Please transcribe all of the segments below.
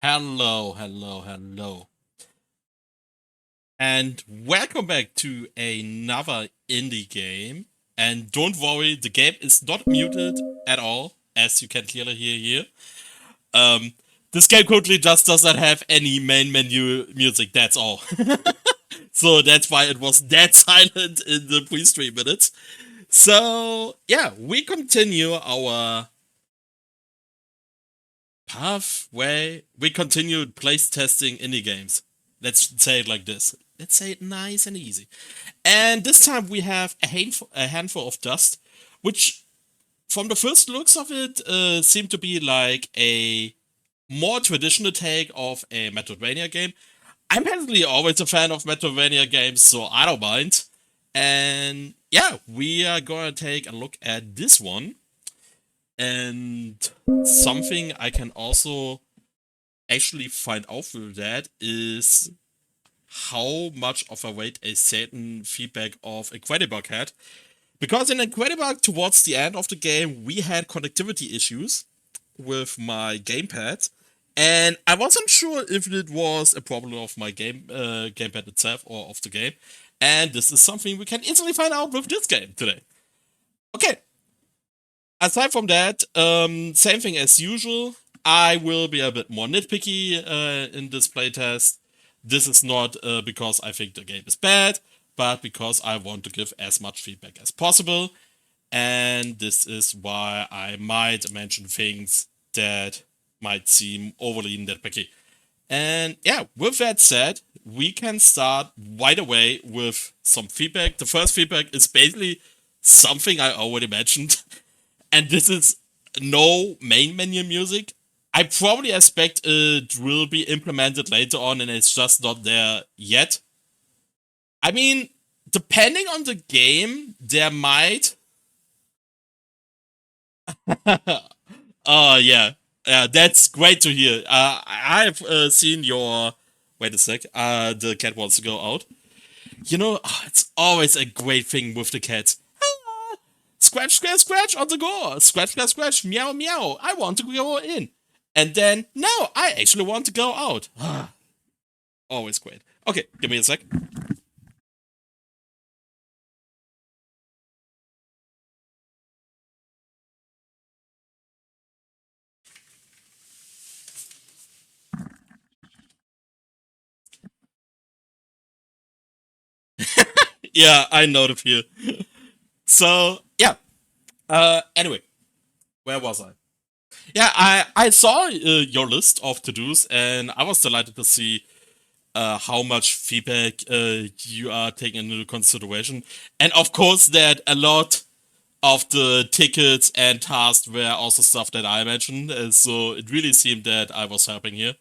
Hello, hello, hello. And welcome back to another indie game. And don't worry, the game is not muted at all, as you can clearly hear here. Um, this game currently just does not have any main menu music, that's all. So that's why it was dead silent in the pre-stream minutes. So, yeah, we continue our pathway. We continued place testing indie games. Let's say it like this. Let's say it nice and easy. And this time we have a handful of dust, which from the first looks of it seemed to be like a more traditional take of a Metroidvania game. I'm personally always a fan of Metroidvania games, so I don't mind. And yeah, we are gonna take a look at this one. And something I can also actually find out through that is how much of a weight a certain feedback of Incredibug had. Because in Incredibug, towards the end of the game, we had connectivity issues with my gamepad, and I wasn't sure if it was a problem of my gamepad itself or of the game. And this is something we can easily find out with this game today. Okay, aside from that, same thing as usual. I will be a bit more nitpicky in this playtest. This is not because I think the game is bad, but because I want to give as much feedback as possible. And this is why I might mention things that might seem overly nitpicky. And yeah, with that said, we can start right away with some feedback. The first feedback is basically something I already mentioned, and this is no main menu music. I probably expect it will be implemented later on and it's just not there yet. I mean, depending on the game, there might. Oh, yeah. Yeah, that's great to hear. I've seen your. Wait a sec. The cat wants to go out. It's always a great thing with the cats. Scratch, scratch, scratch on the door. Scratch, scratch, scratch. Meow, meow. I want to go in. And then, no, I actually want to go out. Always great. Okay, give me a sec. Yeah, I know the feel. So, yeah. Anyway, where was I? Yeah, I saw your list of to dos, and I was delighted to see how much feedback you are taking into consideration. And of course, that a lot of the tickets and tasks were also stuff that I mentioned. So it really seemed that I was helping here.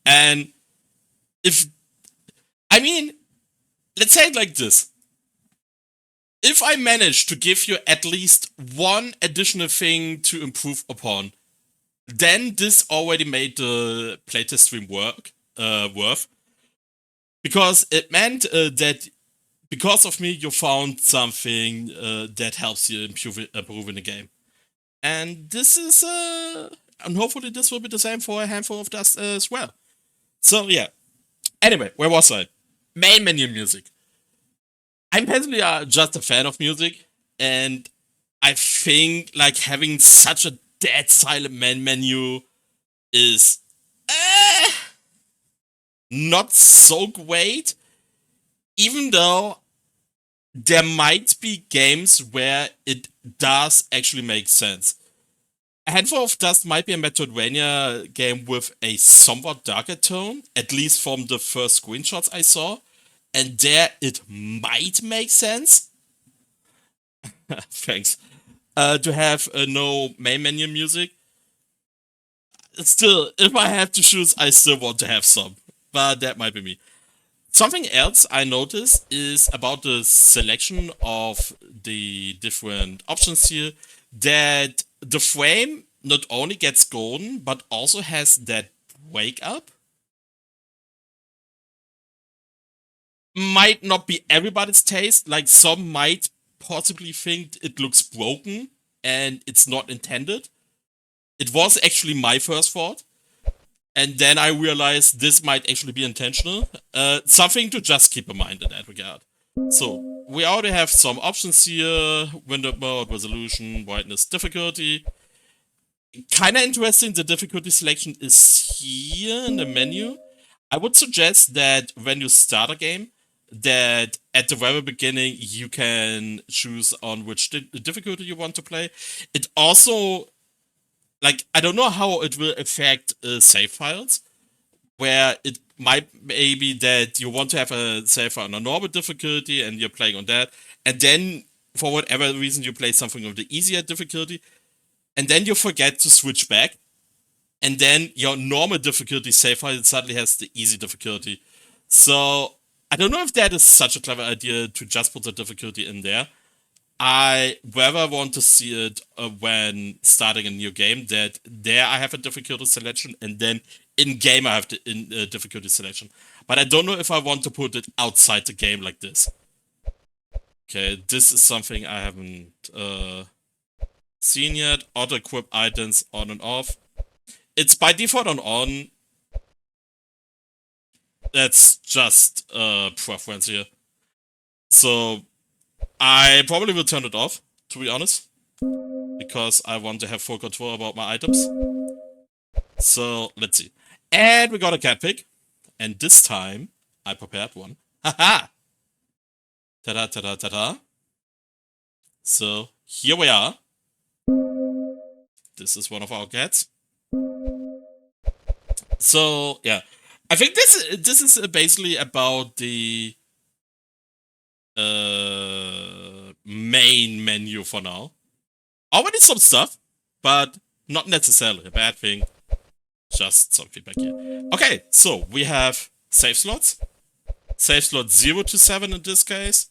And if, I mean, let's say it like this. If I manage to give you at least one additional thing to improve upon, then this already made the playtest stream worth, because it meant that because of me you found something that helps you improve in the game, and this is and hopefully this will be the same for a handful of dust as well. So yeah. Anyway, where was I? Main menu music. I'm personally just a fan of music, and I think like having such a dead silent main menu is eh, not so great, even though there might be games where it does actually make sense. A handful of dust might be a Metroidvania game with a somewhat darker tone, at least from the first screenshots I saw, and there it might make sense. Thanks. To have no main menu music. Still, if I have to choose, I still want to have some, but that might be me. Something else I noticed is about the selection of the different options here, that the frame not only gets golden, but also has that wake up. Might not be everybody's taste, like some might possibly think it looks broken and it's not intended. It was actually my first thought. And then I realized this might actually be intentional. Something to just keep in mind in that regard. So, we already have some options here. Window mode, resolution, brightness, difficulty. Kinda interesting, the difficulty selection is here in the menu. I would suggest that when you start a game, that at the very beginning you can choose on which difficulty you want to play. It also, like, I don't know how it will affect save files, where it might maybe that you want to have a save file on a normal difficulty and you're playing on that, and then for whatever reason you play something of the easier difficulty, and then you forget to switch back, and then your normal difficulty save file suddenly has the easy difficulty. So I don't know if that is such a clever idea to just put the difficulty in there. I rather want to see it when starting a new game, that there I have a difficulty selection, and then in game I have the difficulty selection. But I don't know if I want to put it outside the game like this. Okay, this is something I haven't seen yet. Auto-equip items on and off. It's by default on. That's just preference here. So I probably will turn it off, to be honest, because I want to have full control about my items. So let's see. And we got a cat pick, and this time I prepared one. Haha! Ta-da, ta-da, ta-da. So here we are. This is one of our cats. So yeah, I think this is basically about the main menu for now. Already some stuff, but not necessarily a bad thing. Just some feedback here. Okay, so we have save slots. Save slot 0 to 7 in this case.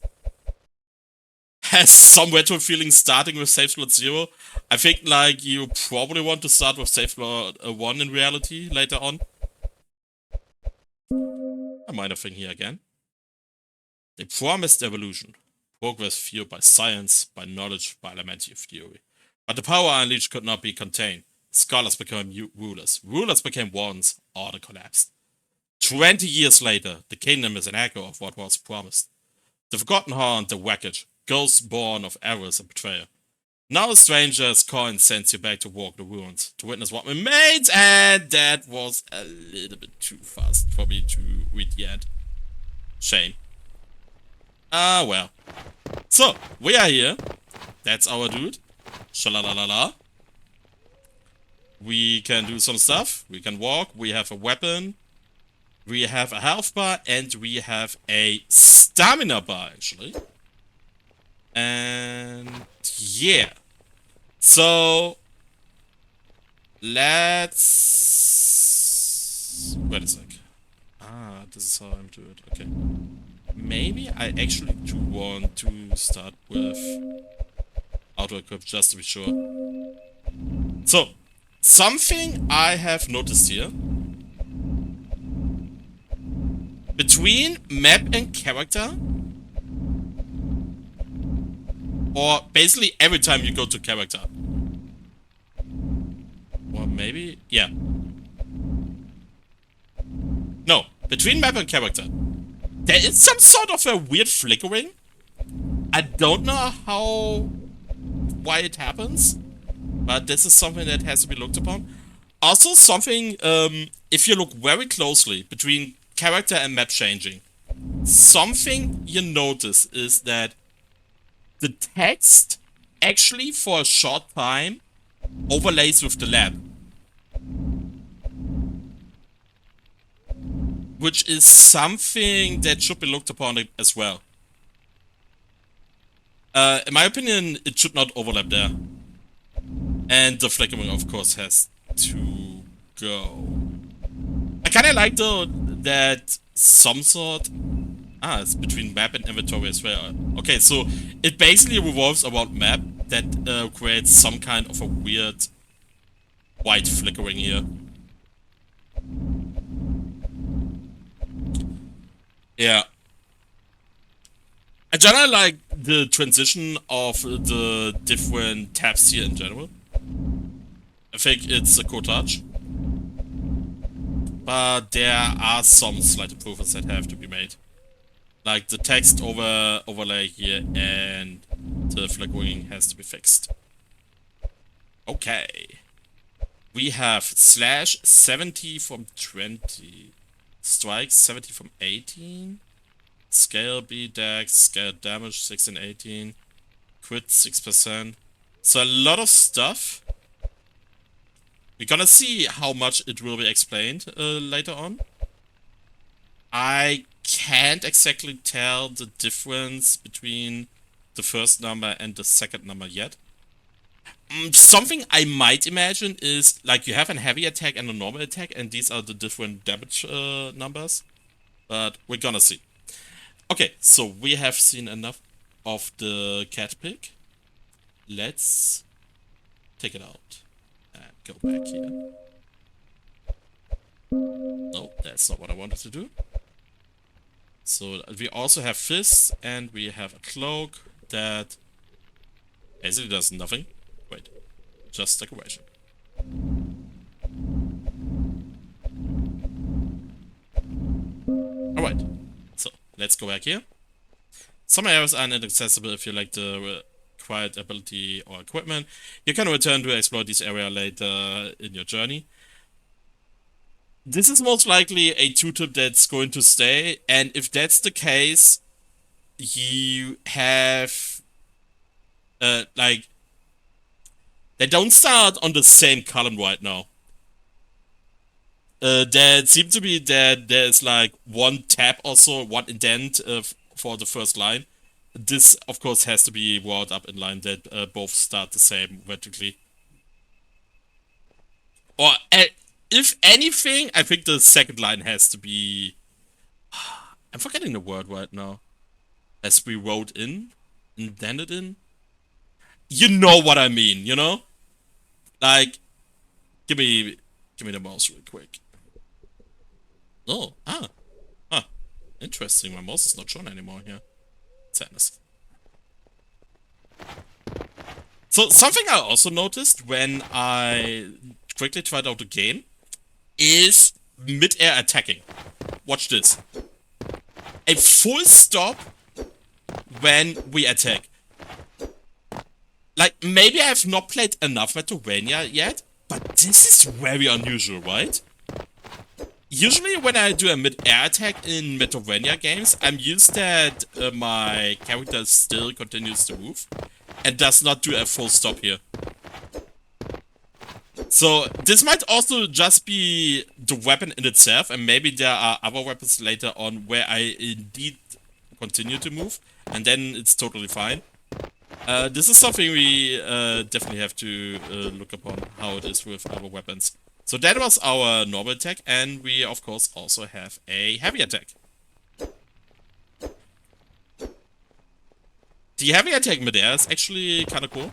Has some retro feeling starting with save slot 0. I think like you probably want to start with save slot 1 in reality later on. A minor thing here again. They promised evolution. Progress fueled by science, by knowledge, by elementary theory. But the power unleashed could not be contained. Scholars became rulers. Rulers became wardens. Order collapsed. 20 years later, the kingdom is an echo of what was promised. The forgotten haunt, the wreckage, ghosts born of errors and betrayal. Now a stranger's coin sends you back to walk the ruins, to witness what remains, and that was a little bit too fast for me to read the end. Shame. Ah, well. So, we are here. That's our dude. Shalalalala. We can do some stuff. We can walk. We have a weapon. We have a health bar. And we have a stamina bar, actually. And yeah. So, let's... Wait a sec. Ah, this is how I'm doing it. Okay. Maybe I actually do want to start with auto-equip just to be sure. So, something I have noticed here. Between map and character, or basically every time you go to character. Or maybe, yeah. No, between map and character. There is some sort of a weird flickering. I don't know why it happens, but this is something that has to be looked upon. Also something, if you look very closely between character and map changing, something you notice is that the text actually for a short time overlays with the lab. Which is something that should be looked upon as well. In my opinion, it should not overlap there. And the flickering, of course, has to go. I kinda like, though, that some sort... Ah, it's between map and inventory as well. Okay, so it basically revolves around map that creates some kind of a weird white flickering here. Yeah. I generally like the transition of the different tabs here in general. I think it's a cool touch. but there are some slight improvements that have to be made. Like the text overlay here and the flickering has to be fixed. Okay. We have slash 70 from 20. Strikes 70 from 18. Scale B dex, scale damage 6 and 18. Crit 6%. So a lot of stuff. We're gonna see how much it will be explained later on. I can't exactly tell the difference between the first number and the second number yet. Something I might imagine is like you have a heavy attack and a normal attack, and these are the different damage numbers. But we're gonna see. Okay, so we have seen enough of the cat pick. Let's take it out and go back here. No, that's not what I wanted to do. So we also have fists, and we have a cloak that basically does nothing. Wait, just decoration. Alright, so let's go back here. Some areas are inaccessible if you lack the required ability or equipment. You can return to explore this area later in your journey. This is most likely a tooltip that's going to stay, and if that's the case, you have like they don't start on the same column right now. There seems to be that there's like one tab or so, one indent for the first line. This, of course, has to be brought up in line that both start the same vertically. Or, if anything, I think the second line has to be... I'm forgetting the word right now. Has to be wrote in? Indented in? You know what I mean, you know? Like, give me the mouse real quick. Oh, interesting. My mouse is not shown anymore here. Sadness. So something I also noticed when I quickly tried out the game is mid-air attacking. Watch this. A full stop when we attack. Like, maybe I have not played enough Metroidvania yet, but this is very unusual, right? Usually when I do a mid-air attack in Metroidvania games, I'm used that my character still continues to move and does not do a full stop here. So this might also just be the weapon in itself, and maybe there are other weapons later on where I indeed continue to move, and then it's totally fine. This is something we definitely have to look upon, how it is with other weapons. So that was our normal attack, and we of course also have a heavy attack. The heavy attack mid-air is actually kind of cool.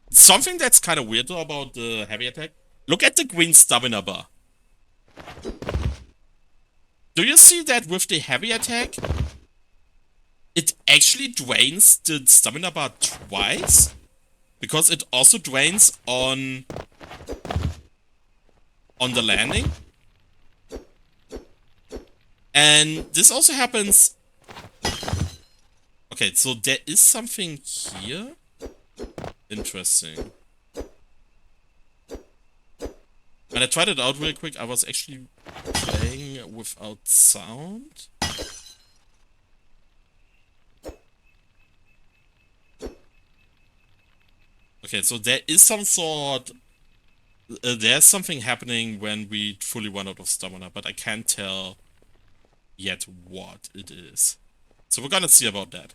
Something that's kind of weird though about the heavy attack. Look at the green stamina bar. Do you see that with the heavy attack? It actually drains the stamina bar twice. Because it also drains on the landing. And this also happens... Okay, so there is something here. Interesting. When I tried it out real quick, I was actually playing without sound. Okay, so there is some sort... there's something happening when we fully run out of stamina, but I can't tell yet what it is. So we're gonna see about that.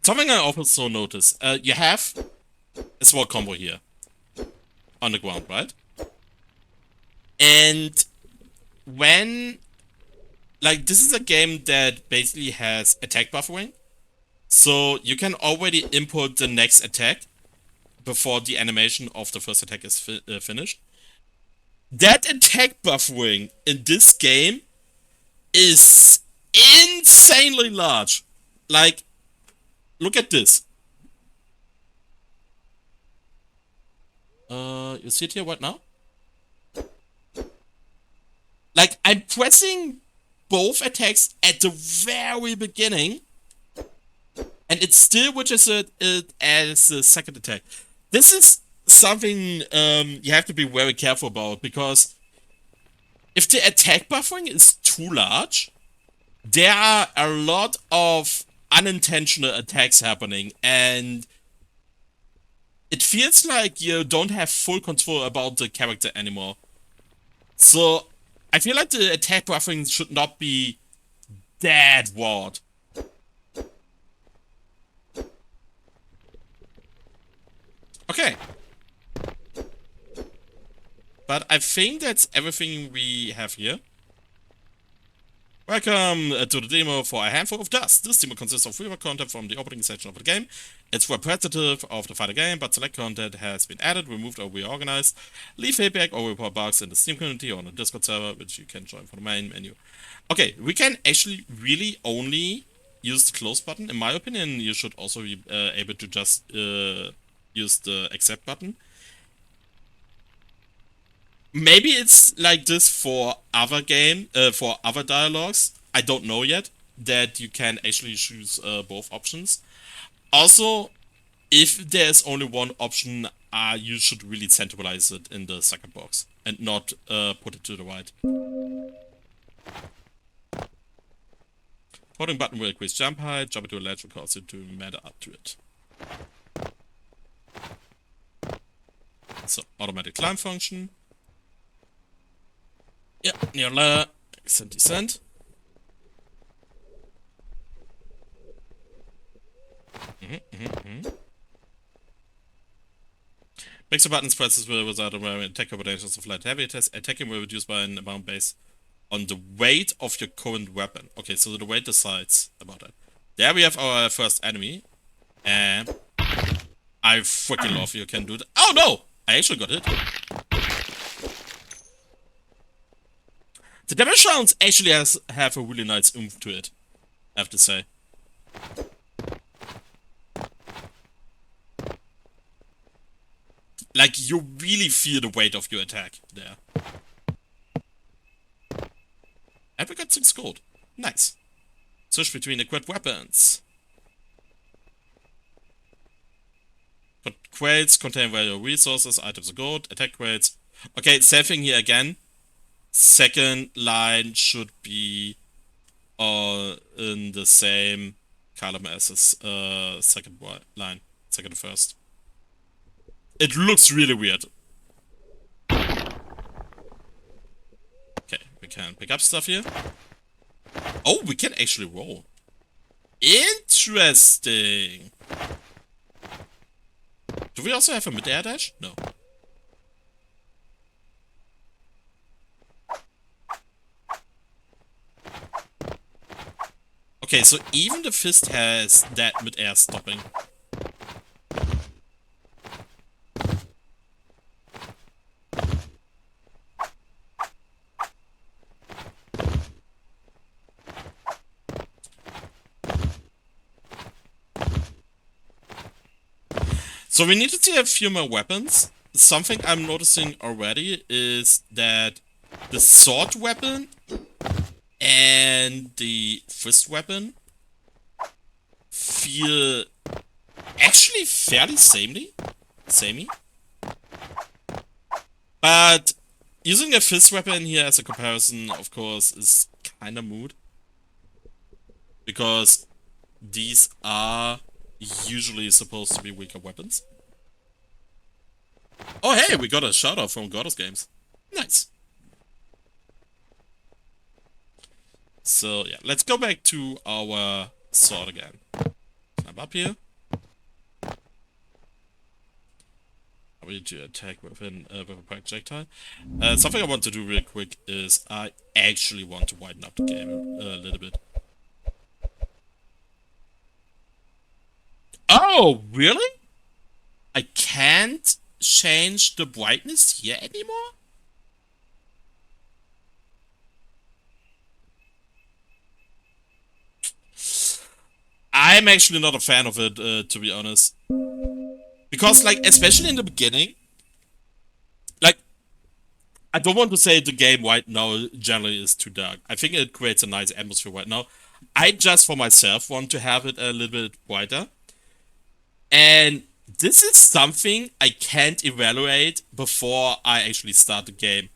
Something I also noticed, you have a small combo here on the ground, right? And when, like, this is a game that basically has attack buffering, so you can already input the next attack before the animation of the first attack is finished. That attack buffering in this game is insanely large. Like, look at this. You see it here right now? Like, I'm pressing both attacks at the very beginning, and it still witches it as a second attack. This is something you have to be very careful about, because if the attack buffering is too large, there are a lot of unintentional attacks happening, and it feels like you don't have full control about the character anymore. So I feel like the attack buffering should not be that broad. Okay. But I think that's everything we have here. Welcome to the demo for A Handful of Dust. This demo consists of free content from the opening section of the game. It's representative of the final game, but select content has been added, removed, or reorganized. Leave feedback or report bugs in the Steam community or on the Discord server, which you can join from the main menu. Okay, we can actually really only use the close button. In my opinion, you should also be able to just use the accept button. Maybe it's like this for other for other dialogues. I don't know yet, that you can actually choose both options. Also, if there's only one option, you should really centralize it in the second box and not put it to the right. Holding button will increase jump height. Jumping to a ledge will cause you to matter up to it. So, automatic climb function. Yeah, nearly 70%. Mixer buttons presses will result in varying attack combinations of light heavy attacks. Attacking will reduce by an amount based on the weight of your current weapon. Okay, so the weight decides about that. There we have our first enemy. And I freaking love you can do that. Oh no! I actually got it. The damage rounds actually have a really nice oomph to it, I have to say. Like, you really feel the weight of your attack there. And we got 6 gold. Nice. Switch between equipped weapons. Crates contain valuable resources, items of gold, attack crates. Okay, same thing here again. Second line should be in the same column as this second line. Second and first. It looks really weird. Okay, we can pick up stuff here. Oh, we can actually roll. Interesting. Do we also have a mid-air dash? No. Okay, so even the fist has that mid-air stopping. So we need to see a few more weapons. Something I'm noticing already is that the sword weapon and the fist weapon feel actually fairly samey. But using a fist weapon here as a comparison, of course, is kind of moot. Because these are usually supposed to be weaker weapons. Oh hey, we got a shout out from Goddess Games. Nice. So yeah, let's go back to our sword again. Climb up here. I need to attack with a projectile. Something I want to do real quick is I actually want to widen up the game a little bit. Oh, really? I can't change the brightness here anymore? I'm actually not a fan of it, to be honest. Because, like, especially in the beginning, like, I don't want to say the game right now generally is too dark. I think it creates a nice atmosphere right now. I just for myself want to have it a little bit brighter. And this is something I can't evaluate before I actually start the game.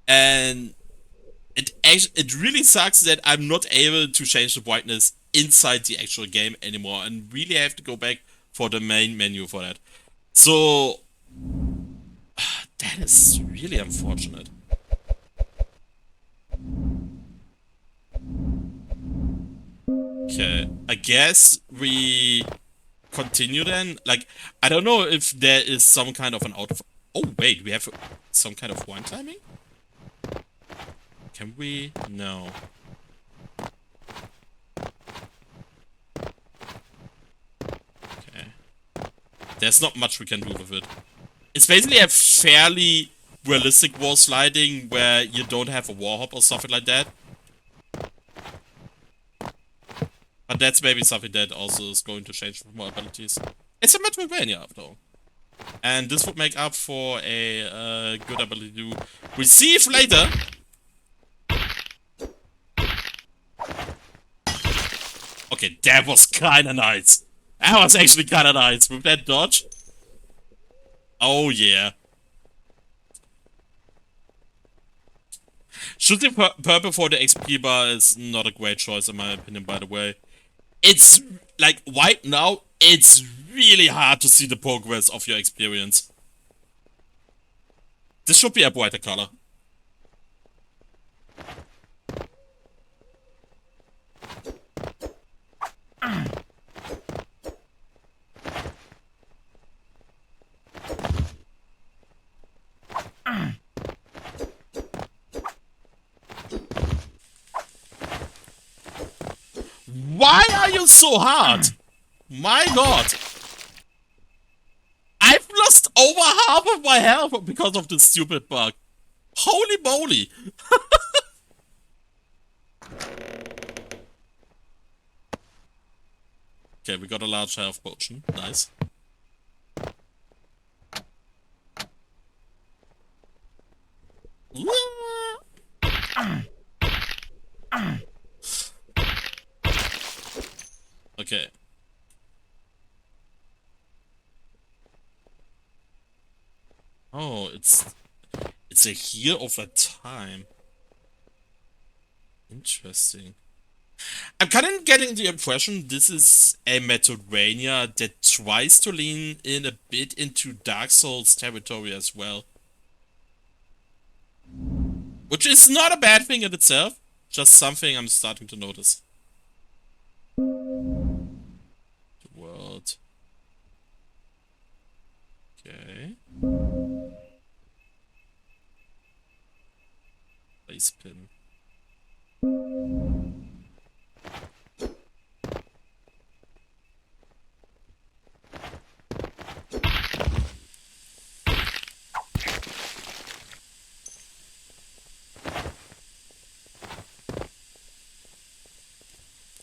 And it really sucks that I'm not able to change the brightness inside the actual game anymore and really have to go back for the main menu for that. So that is really unfortunate. Okay, I guess we continue then. Like, I don't know if there is some kind of an out of... Oh, wait, we have some kind of wine timing? Can we? No. Okay. There's not much we can do with it. It's basically a fairly realistic wall sliding where you don't have a wall hop or something like that. But that's maybe something that also is going to change with more abilities. It's a Metroidvania after all. And this would make up for a good ability to receive later. Okay, that was kinda nice. That was actually kinda nice with that dodge. Oh yeah. Shooting purple for the XP bar is not a great choice in my opinion, by the way. It's like right now, it's really hard to see the progress of your experience. This should be a brighter color. Why are you so hard? My god. I've lost over half of my health because of this stupid bug. Holy moly. Okay, we got a large health potion. Nice. Okay. Oh, it's a heal over time. Interesting. I'm kind of getting the impression this is a Metroidvania that tries to lean in a bit into Dark Souls territory as well. Which is not a bad thing in itself, just something I'm starting to notice. The world. Okay. Place pin.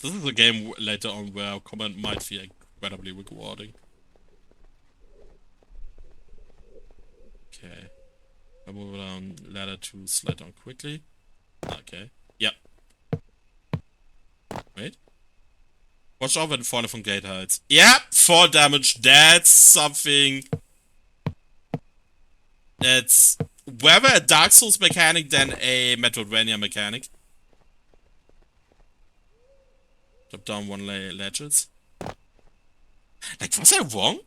This is a game later on where combat might feel incredibly rewarding. Okay. I move down ladder to slide down quickly. Okay. Yep. Wait. Watch out when falling from gate heights. Yep! 4 damage. That's something. That's rather a Dark Souls mechanic than a Metroidvania mechanic. Drop down 1 ledges. Like, was I wrong?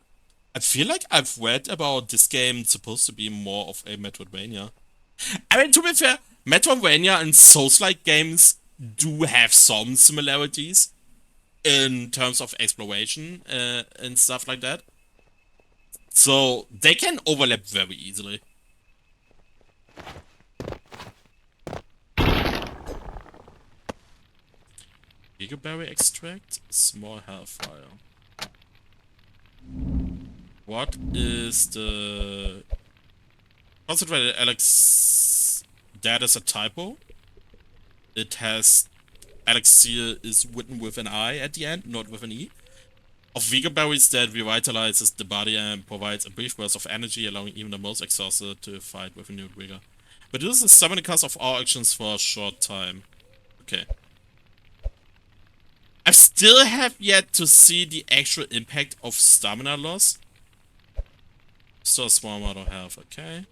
I feel like I've read about this game supposed to be more of a Metroidvania. I mean, to be fair, Metroidvania and Soulslike games do have some similarities in terms of exploration and stuff like that. So they can overlap very easily. Vigorberry Extract, small hellfire. What is the concentrated Alex? That is a typo. It has elixir is written with an I at the end, not with an E. Of Vigorberries that revitalizes the body and provides a brief burst of energy, allowing even the most exhausted to fight with renewed vigor. But this is summoning cost of all actions for a short time. Okay. I still have yet to see the actual impact of stamina loss. So a small amount of health, okay.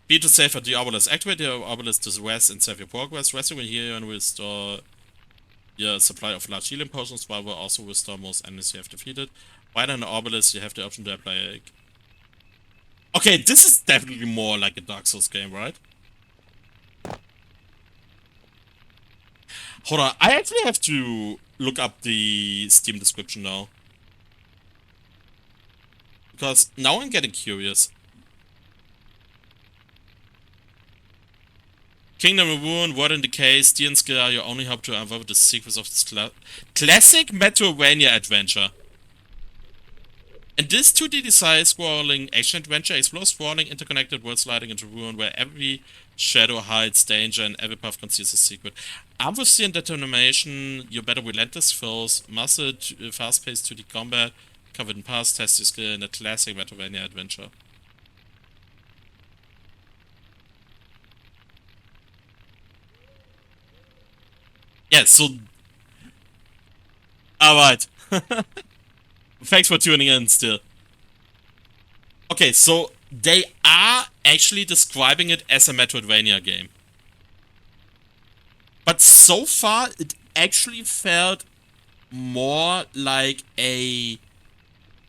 Be to save at the obelisk. Activate the obelisk to rest and save your progress. Resting will heal you and will restore your supply of large healing potions, while will also restore most enemies you have defeated. While on the obelisk, you have the option to apply. Okay, this is definitely more like a Dark Souls game, right? Hold on, I actually have to look up the Steam description now. Because now I'm getting curious. Kingdom of Ruin, Word in Decay, Steel and Skill are your only hope to unravel the secrets of this classic Metroidvania adventure. In this 2D side-scrolling action-adventure, explore sprawling, interconnected world sliding into ruin where every shadow hides danger and every path conceals a secret. Armed with steel and determination, you battle relentless foes, master fast-paced 2D combat, covered in paths, test your skill in a classic Metroidvania adventure. Yeah, so... Alright. Thanks for tuning in still. Okay, so they are actually describing it as a Metroidvania game. But so far, it actually felt more like a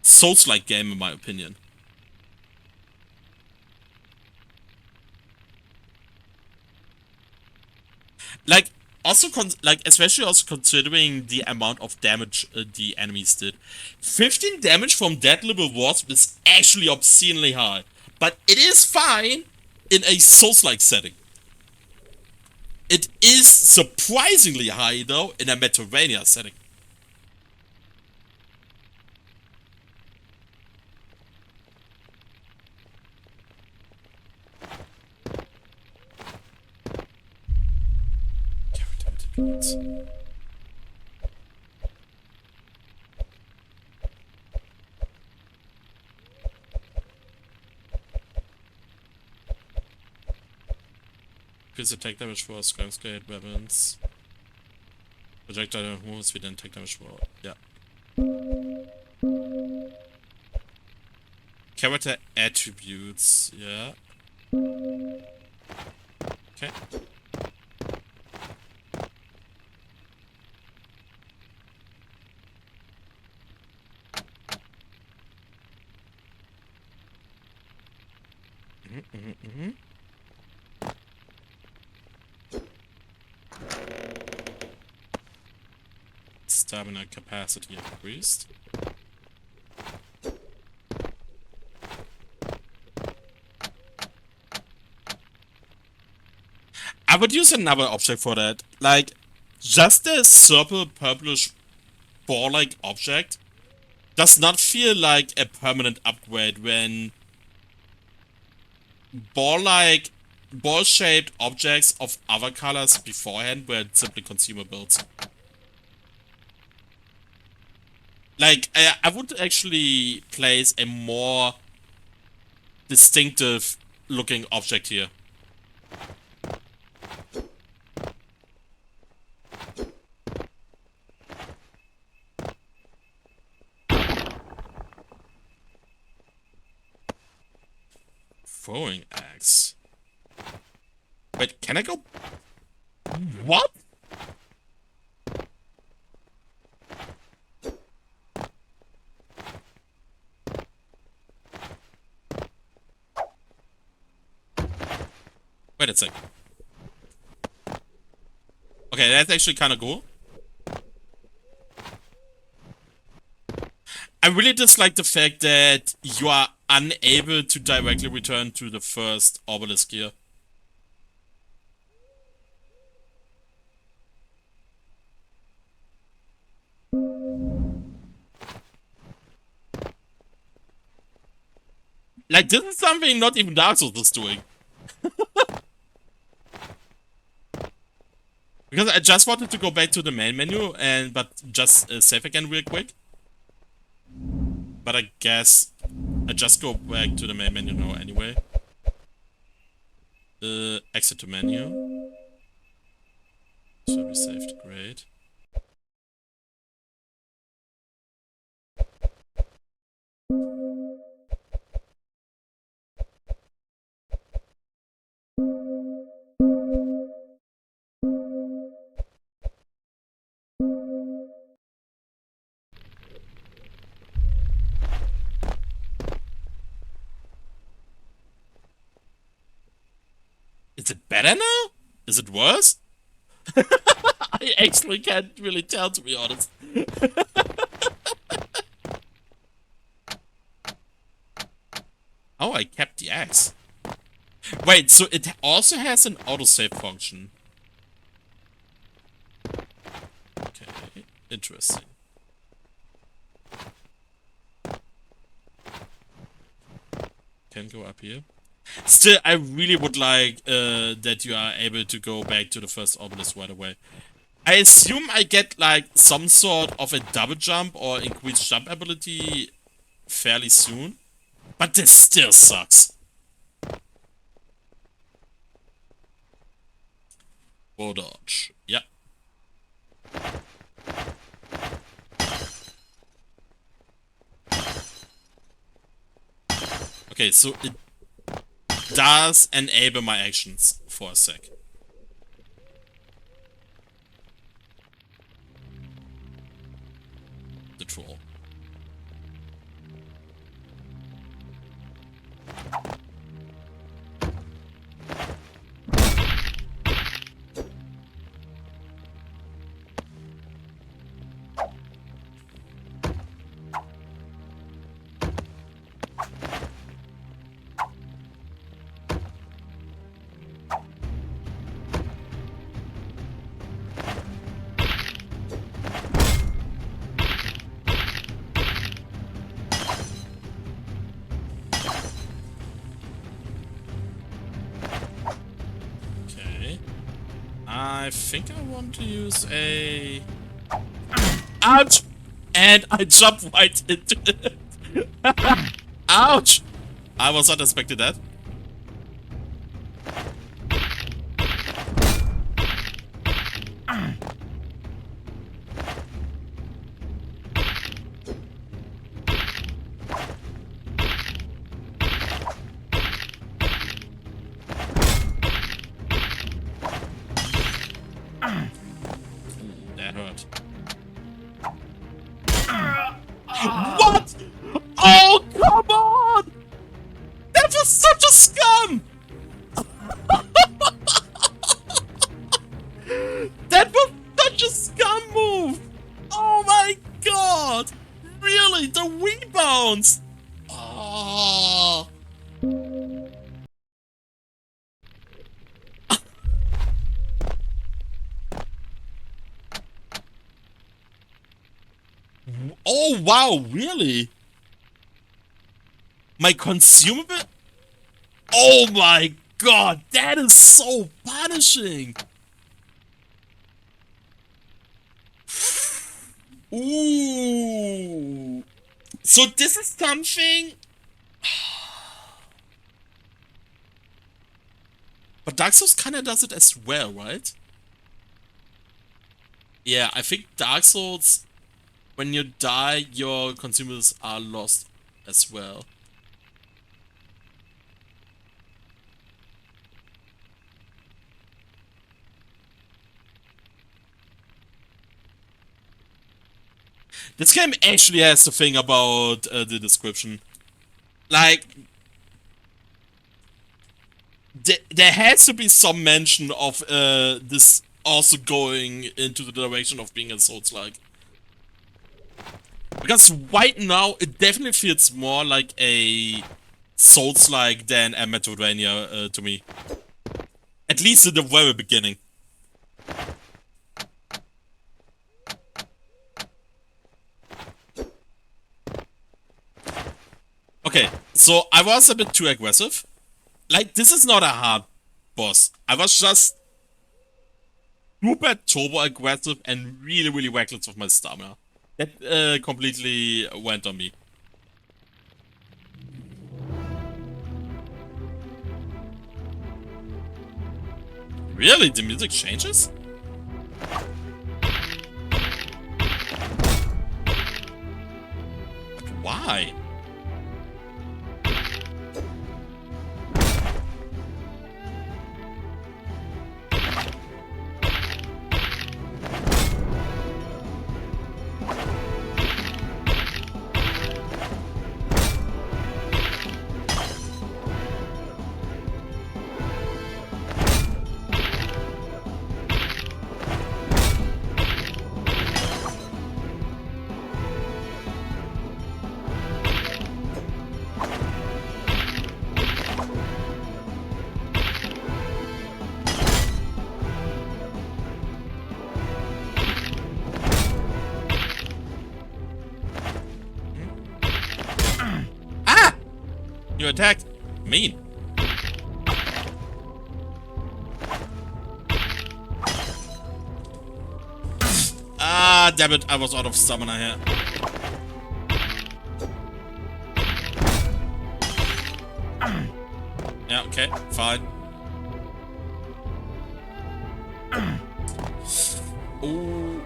Soulslike game, in my opinion. Like, also, especially also considering the amount of damage the enemies did. 15 damage from that little wasp is actually obscenely high. But it is fine in a Souls-like setting. It is surprisingly high, though, in a Metroidvania setting. Increase attack damage for Skunk weapons. Projectile moves, we then take damage for. Yeah. Character attributes, yeah. Okay. Stamina capacity increased. I would use another object for that. Like, just a simple purplish ball-like object does not feel like a permanent upgrade when ball-shaped objects of other colors beforehand were simply consumables. Like, I would actually place a more distinctive looking object here. Throwing axe. Wait, can I go? What? Wait a sec. Okay, that's actually kind of cool. I really dislike the fact that you are unable to directly return to the first obelisk here. Like, this is something not even Dark Souls is doing. Because I just wanted to go back to the main menu but just save again real quick. But I guess I just go back to the main menu now anyway. Exit to menu. So we saved, great. Is it better now? Is it worse? I actually can't really tell, to be honest. Oh, I kept the axe. Wait, so it also has an autosave function. Okay, interesting. Can go up here. Still, I really would like that you are able to go back to the first obelisk right away. I assume I get like some sort of a double jump or increased jump ability fairly soon. But this still sucks. Bow dodge. Yeah. Okay, so it does enable my actions for a sec. The troll. I think I want to use a... Ouch! And I jump right into it. Ouch! I was not expecting that. That hurt. What? Oh, come on! That was such a scum! That was such a scum move! Oh my god! Really? The rebounds! Oh. Oh wow, really? My consumable? Oh my god, that is so punishing! Ooh. So this is something... But Dark Souls kinda does it as well, right? Yeah, I think Dark Souls, when you die, your consumables are lost as well. This game actually has the thing about the description. Like, there has to be some mention of this also going into the direction of being a Soulslike. Because right now, it definitely feels more like a Soulslike than a Metroidvania to me. At least in the very beginning. Okay, so I was a bit too aggressive. Like, this is not a hard boss. I was just super turbo aggressive and really, really reckless with my stamina. That completely went on me. Really? The music changes? But why? You attacked? Mean. Ah, damn it, I was out of stamina here. Yeah, okay, fine. Ooh.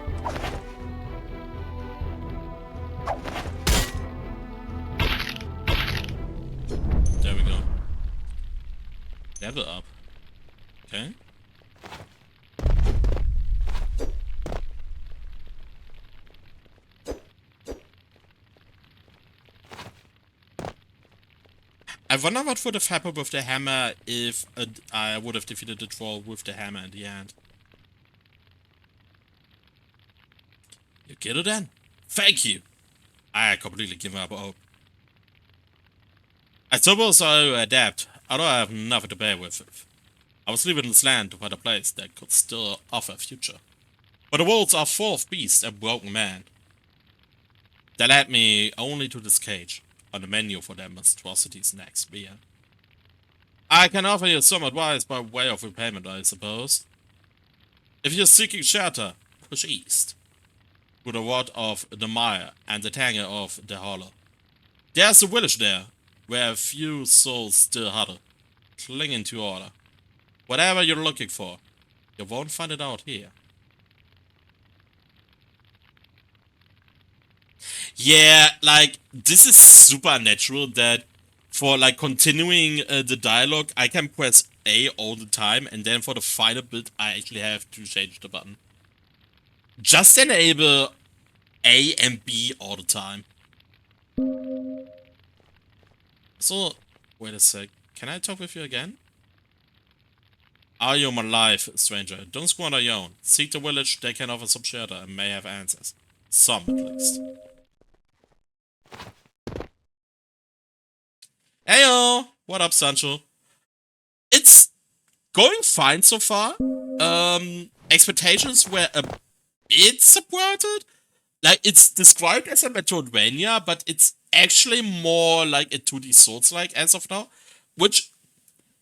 There we go. Level up. Okay. I wonder what would have happened with the hammer if I would have defeated the troll with the hammer in the end. You get it then? Thank you! I completely give up hope. I suppose I'll adapt, although I have nothing to bear with it. I was leaving this land to find a place that could still offer a future. But the worlds are full of beasts and broken men. They led me only to this cage, on the menu for their monstrosities next beer. I can offer you some advice by way of repayment, I suppose. If you're seeking shelter, push east, through the rot of the mire and the tangle of the hollow. There's a village there, where a few souls still huddle, clinging to order. Whatever you're looking for, you won't find it out here. Yeah, like, this is supernatural that for, like, continuing the dialogue, I can press A all the time, and then for the final bit, I actually have to change the button. Just enable A and B all the time. So, wait a sec. Can I talk with you again? Are you my life, stranger? Don't squander your own. Seek the village, they can offer some shelter and may have answers. Some, at least. Heyo! What up, Sancho? It's going fine so far. Expectations were a bit subverted. Like, it's described as a Metroidvania, but it's actually more like a 2D Soulslike as of now, which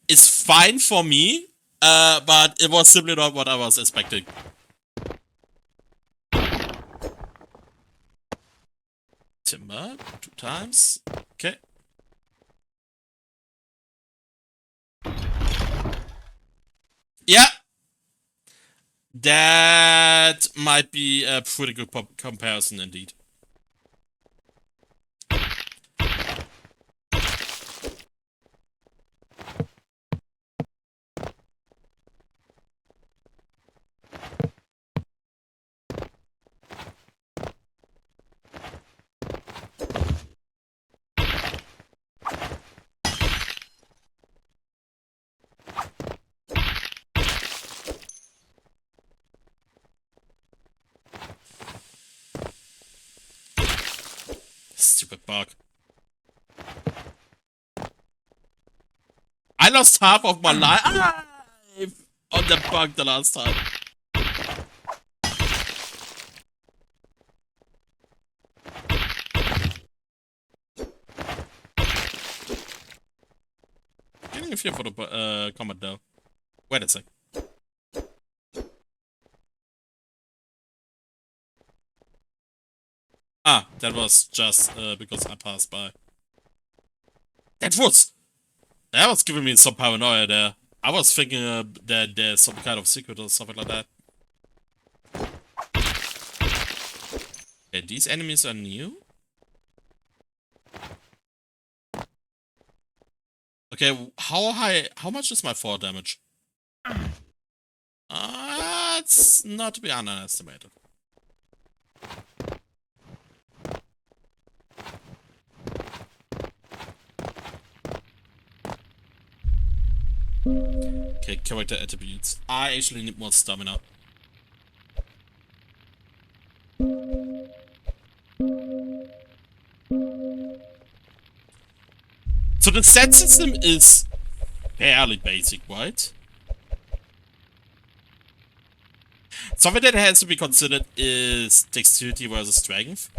is fine for me, but it was simply not what I was expecting. Timber, 2 times. Okay. Yeah. That might be a pretty good comparison indeed. Stupid bug. I lost half of my life on the bug the last time. Getting a fear for the combat though. Wait a sec. Ah, that was just because I passed by. That was giving me some paranoia there. I was thinking that there's some kind of secret or something like that. Okay, these enemies are new. Okay, how much is my 4 damage? It's not to be underestimated. Okay, character attributes. I actually need more stamina. So the set system is fairly basic, right? Something that has to be considered is dexterity versus strength.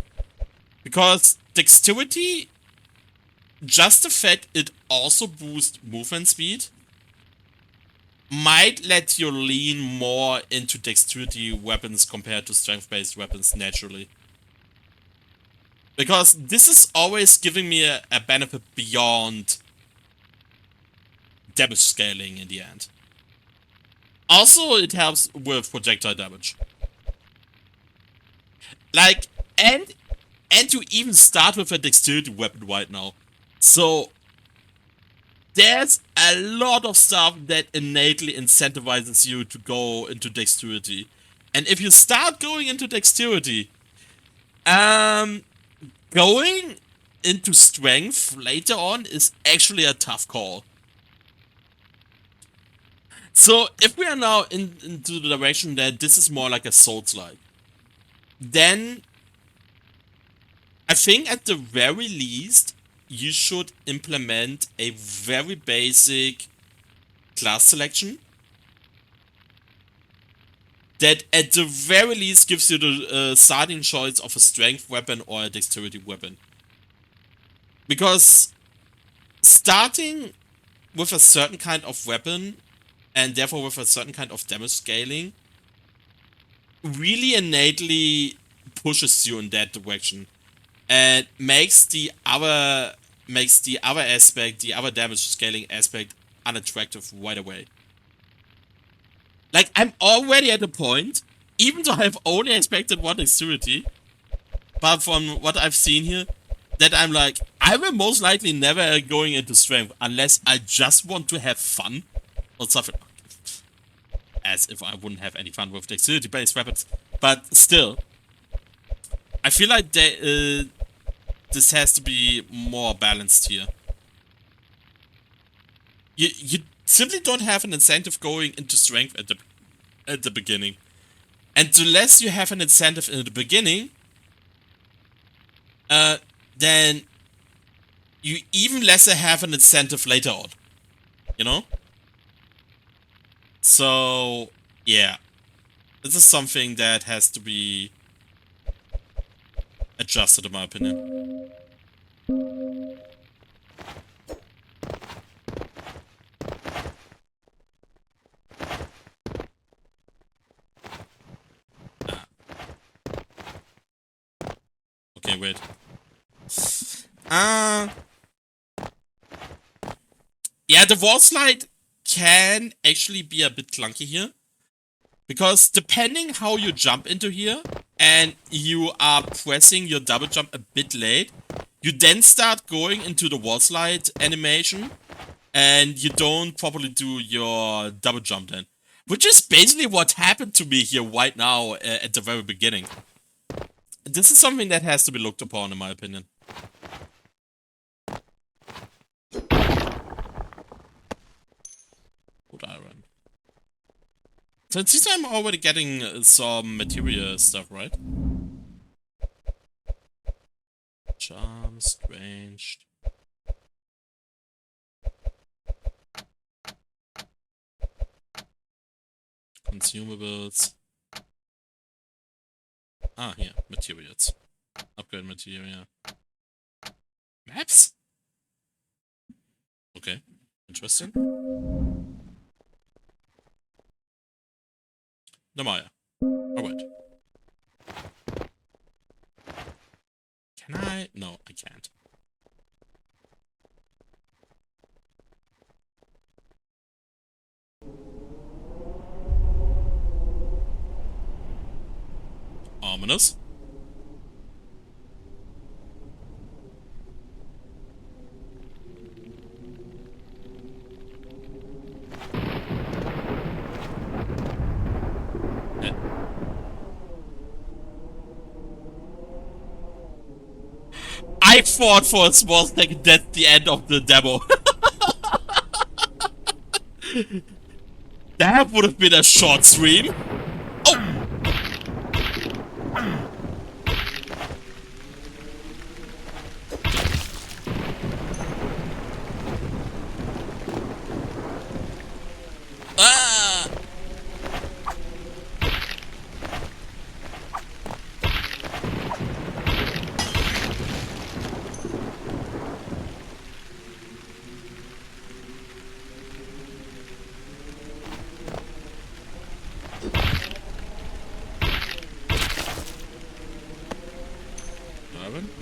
Because dexterity, just the fact it also boosts movement speed, might let you lean more into dexterity weapons compared to strength-based weapons naturally. Because this is always giving me a benefit beyond damage scaling in the end. Also, it helps with projectile damage. Like, and you even start with a dexterity weapon right now. So, there's a lot of stuff that innately incentivizes you to go into dexterity. And if you start going into dexterity, going into strength later on is actually a tough call. So if we are now into the direction that this is more like a Soulslike, then I think at the very least you should implement a very basic class selection that at the very least gives you the starting choice of a strength weapon or a dexterity weapon. Because starting with a certain kind of weapon and therefore with a certain kind of damage scaling really innately pushes you in that direction and makes the other aspect, the other damage scaling aspect, unattractive right away. Like, I'm already at a point, even though I've only expected one dexterity, but from what I've seen here, that I'm like, I will most likely never going into strength unless I just want to have fun or something. As if I wouldn't have any fun with dexterity-based weapons. But still, I feel like this has to be more balanced here. You simply don't have an incentive going into strength at the beginning. And the less you have an incentive in the beginning, then you even lesser have an incentive later on. You know? So, yeah. This is something that has to be adjusted, in my opinion. Okay, wait. Yeah, the wall slide can actually be a bit clunky here. Because depending how you jump into here, and you are pressing your double jump a bit late, you then start going into the wall slide animation, and you don't properly do your double jump then. Which is basically what happened to me here right now at the very beginning. This is something that has to be looked upon, in my opinion. Wood iron. So it seems I'm already getting some material stuff, right? Charm, strange. Consumables. Ah, here, materials. Upgrade material. Maps? Okay, interesting. Namaya. Alright. Can I? No, I can't. Ominous. I thought for a small second that's the end of the demo. That would have been a short stream. Oh! Ah!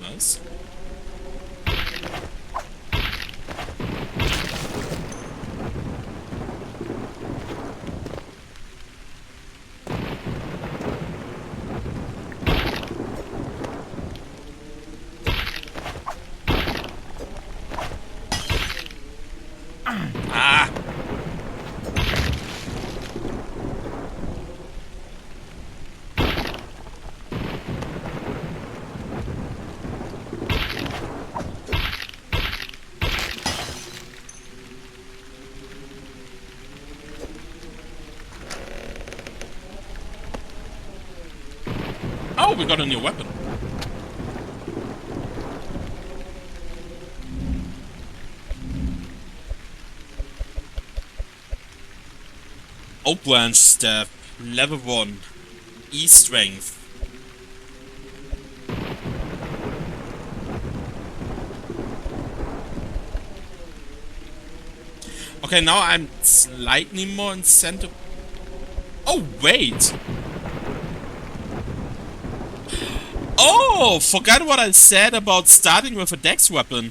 Nice. Ah! Oh, we got a new weapon. Oak branch staff, level 1, E strength. Okay, now I'm slightly more incentive. Oh, wait! Oh, forgot what I said about starting with a dex weapon.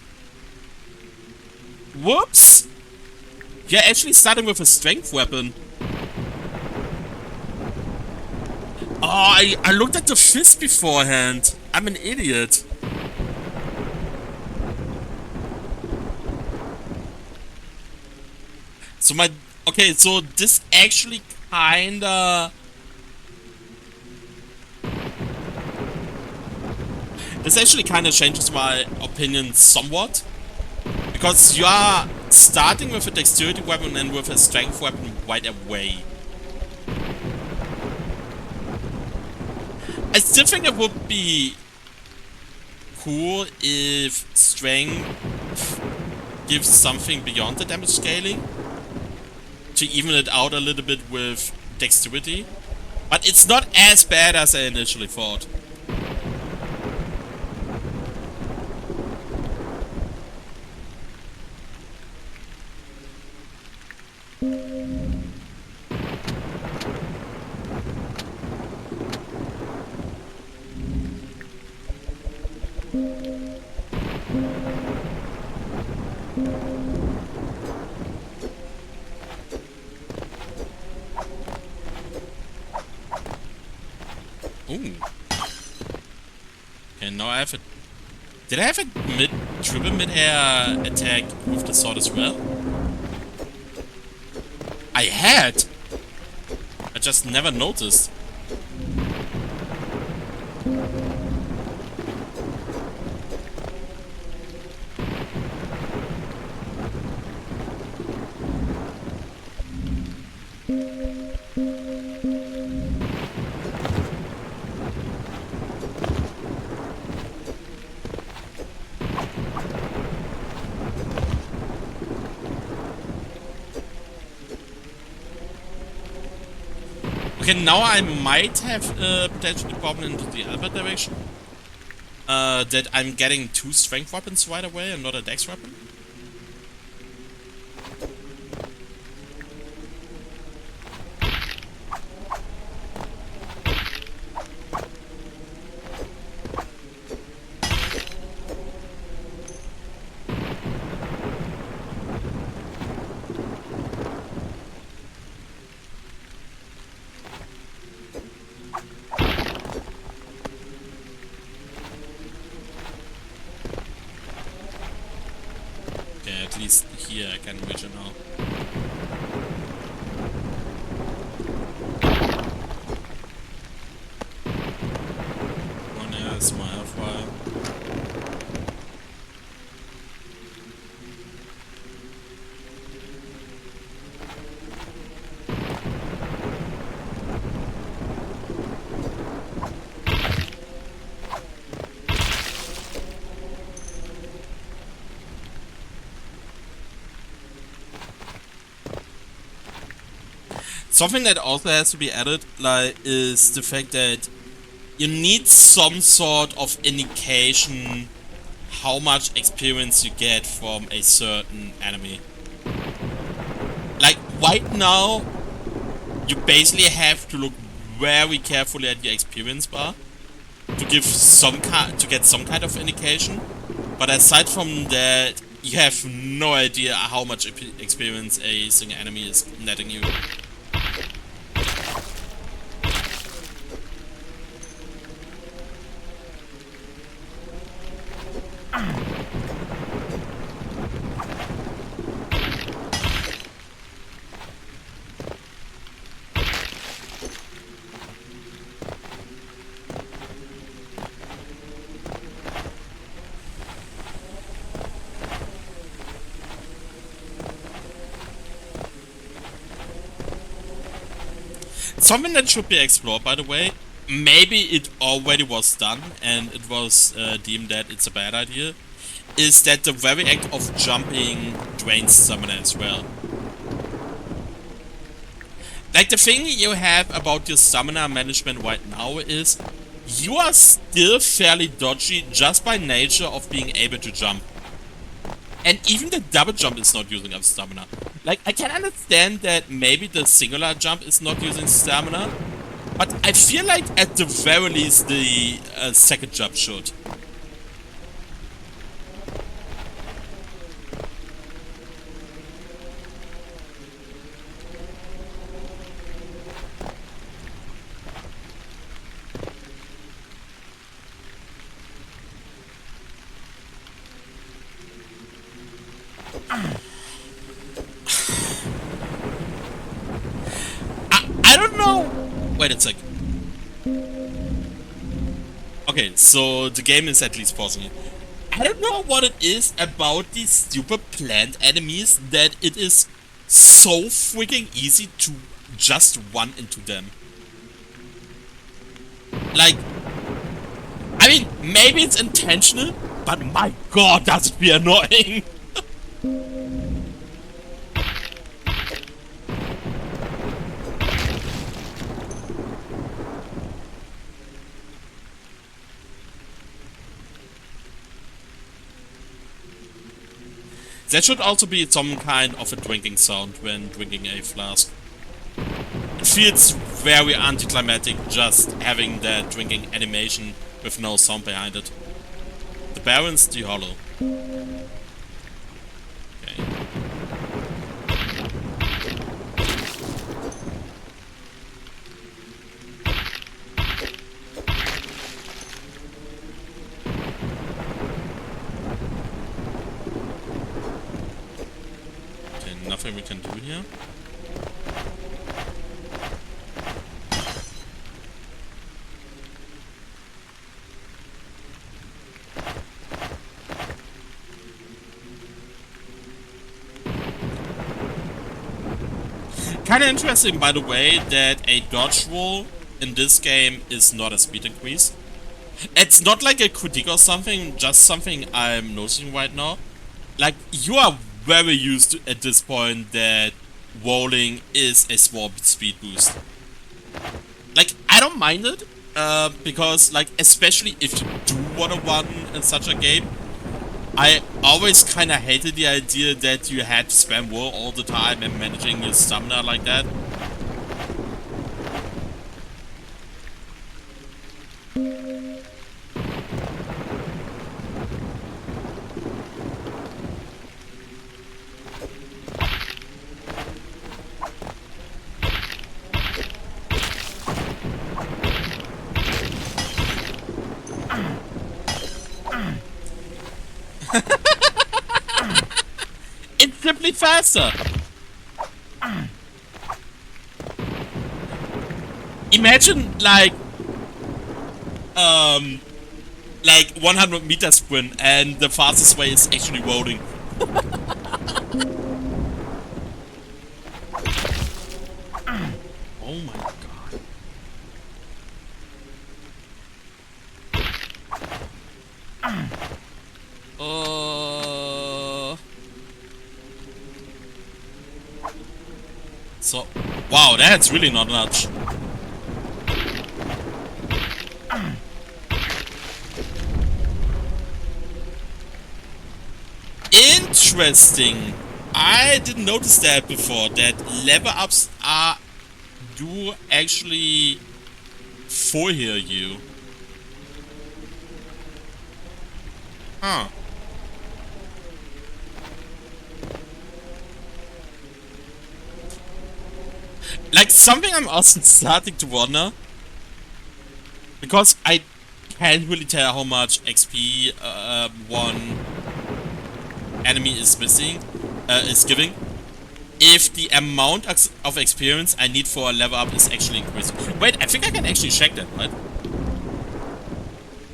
Whoops! Yeah, actually starting with a strength weapon. Oh, I looked at the fist beforehand. I'm an idiot. So okay, so this actually kinda... This actually kinda changes my opinion somewhat. Because you are starting with a dexterity weapon and with a strength weapon right away. I still think it would be cool if strength gives something beyond the damage scaling to even it out a little bit with dexterity. But it's not as bad as I initially thought. Ooh. Okay, now I have a... Did I have a triple mid-air attack with the sword as well? I had! I just never noticed. Okay, now I might have potentially a problem into the other direction. That I'm getting 2 strength weapons right away and not a dex weapon. Okay, at least here I can reach it now. One has my file. Something that also has to be added, like, is the fact that you need some sort of indication how much experience you get from a certain enemy. Like, right now, you basically have to look very carefully at your experience bar to get some kind of indication. But aside from that, you have no idea how much experience a single enemy is netting you. Something that should be explored, by the way, maybe it already was done and it was deemed that it's a bad idea, is that the very act of jumping drains stamina as well. Like, the thing you have about your stamina management right now is you are still fairly dodgy just by nature of being able to jump. And even the double jump is not using up stamina. Like, I can understand that maybe the singular jump is not using stamina, but I feel like at the very least the second jump should. I don't know. Wait a sec. Okay, so the game is at least pausing it. I don't know what it is about these stupid plant enemies that it is so freaking easy to just run into them. Like, I mean, maybe it's intentional, but my god, does it be annoying! There should also be some kind of a drinking sound when drinking a flask. It feels very anticlimactic just having that drinking animation with no sound behind it. The Baron's the hollow. Okay. Okay, nothing we can do here. Kinda interesting, by the way, that a dodge roll in this game is not a speed increase. It's not like a critique or something, just something I'm noticing right now. Like, you are very used to, at this point, that rolling is a small speed boost. Like, I don't mind it, because, like, especially if you do want to run in such a game, I always kind of hated the idea that you had to spam roll all the time and managing your stamina like that. noticeably faster. Imagine like 100-meter sprint, and the fastest way is actually rolling. Oh my god. So, wow, that's really not much. Interesting. I didn't notice that before, that level ups do actually forehear you. Huh. Like, something I'm also starting to wonder, because I can't really tell how much XP one enemy is missing, is giving, if the amount of experience I need for a level up is actually increasing. Wait, I think I can actually check that, right?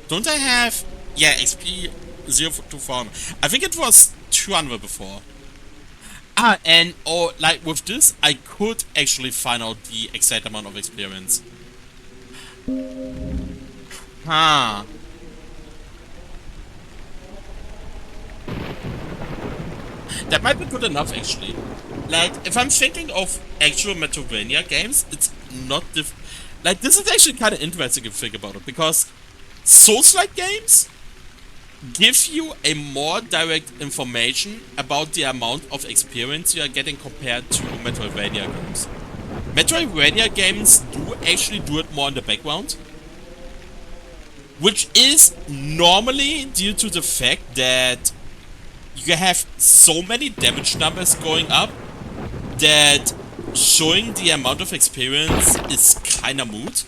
Don't I have... Yeah, XP 0 to 400. I think it was 200 before. And like with this, I could actually find out the exact amount of experience. Huh. That might be good enough, actually. Like, if I'm thinking of actual Metroidvania games, it's not like, this is actually kind of interesting if you think about it, because Soulslike games give you a more direct information about the amount of experience you are getting compared to Metroidvania games. Metroidvania games do actually do it more in the background, which is normally due to the fact that you have so many damage numbers going up that showing the amount of experience is kinda moot.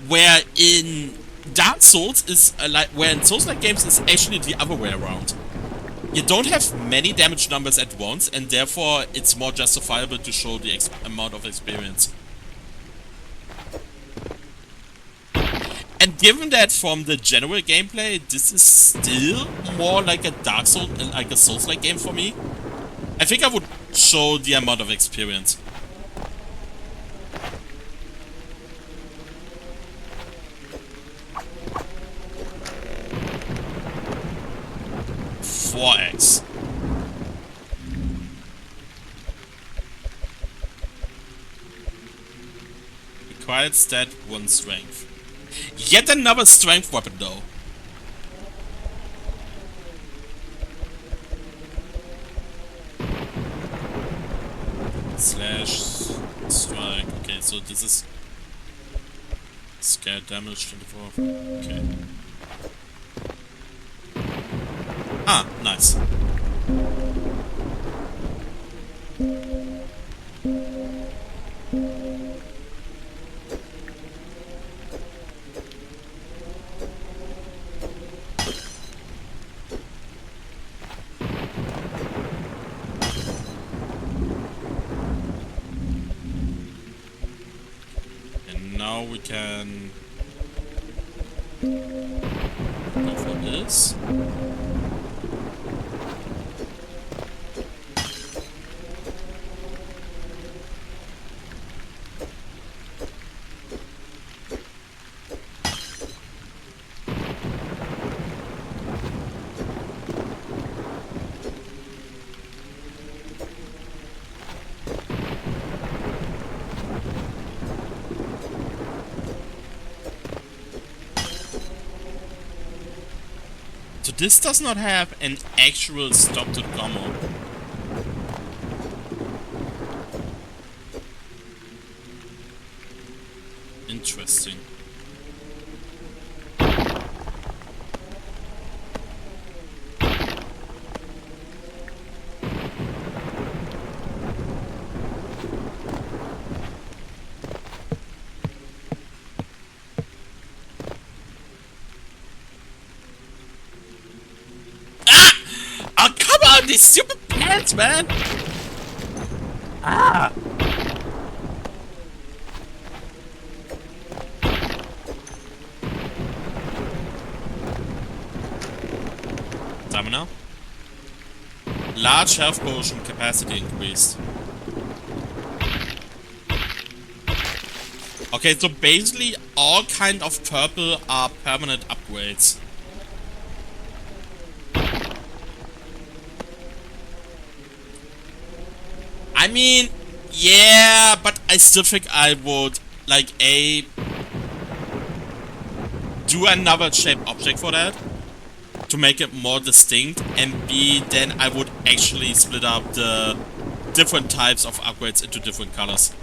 Where in Dark Souls is where in Souls-like games is actually the other way around. You don't have many damage numbers at once, and therefore it's more justifiable to show the amount of experience. And given that from the general gameplay, this is still more like a Dark Souls, like a Souls-like game for me, I think I would show the amount of experience. $4x. Required stat 1 strength. Yet another strength weapon though. Slash strike. Okay, so this is scare damage 24. Okay. Ah, nice. And now we can go for this. So this does not have an actual stop to the combo. Interesting. Oh, come on, these stupid hands, man! Ah! Stamina. Large health potion capacity increased. Okay, so basically all kind of purple are permanent upgrades. I mean, yeah, but I still think I would, like, A, do another shape object for that to make it more distinct, and B, then I would actually split up the different types of upgrades into different colors.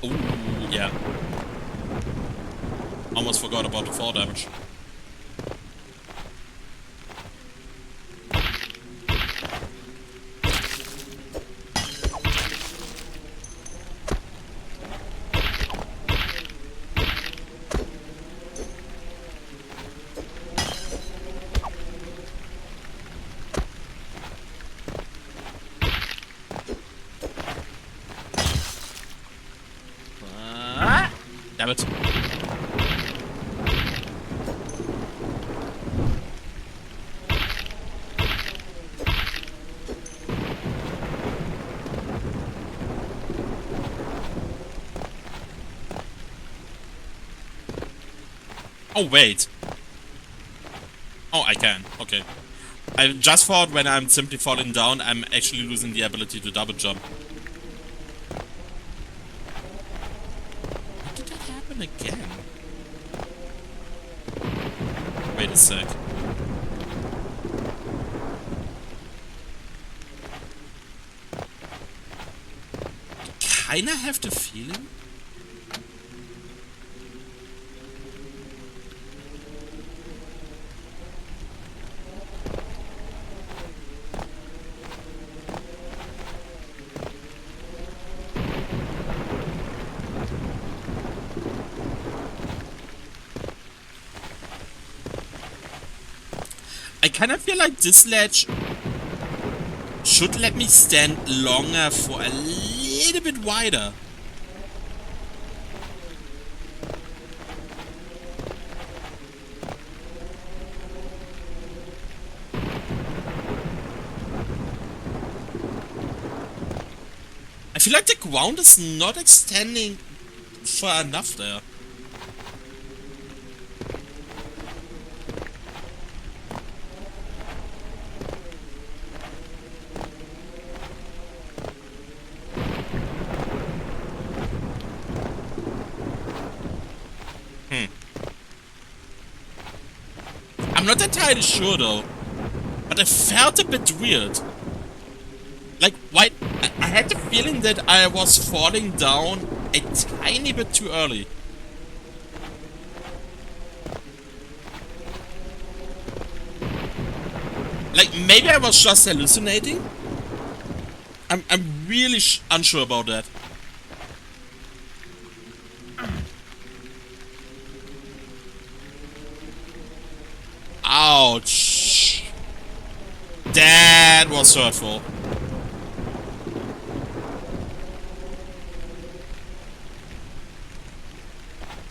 Ooh, yeah. Almost forgot about the fall damage. Damn it. Oh, wait. Oh, I can. Okay. I just thought when I'm simply falling down, I'm actually losing the ability to double jump. When did that happen again? Wait a sec. I kinda have the feeling. I kind of feel like this ledge should let me stand longer for a little bit wider. I feel like the ground is not extending far enough there. I'm not entirely sure though, but I felt a bit weird. Like, why? I had the feeling that I was falling down a tiny bit too early. Like, maybe I was just hallucinating? I'm really unsure about that. Ouch. That was hurtful.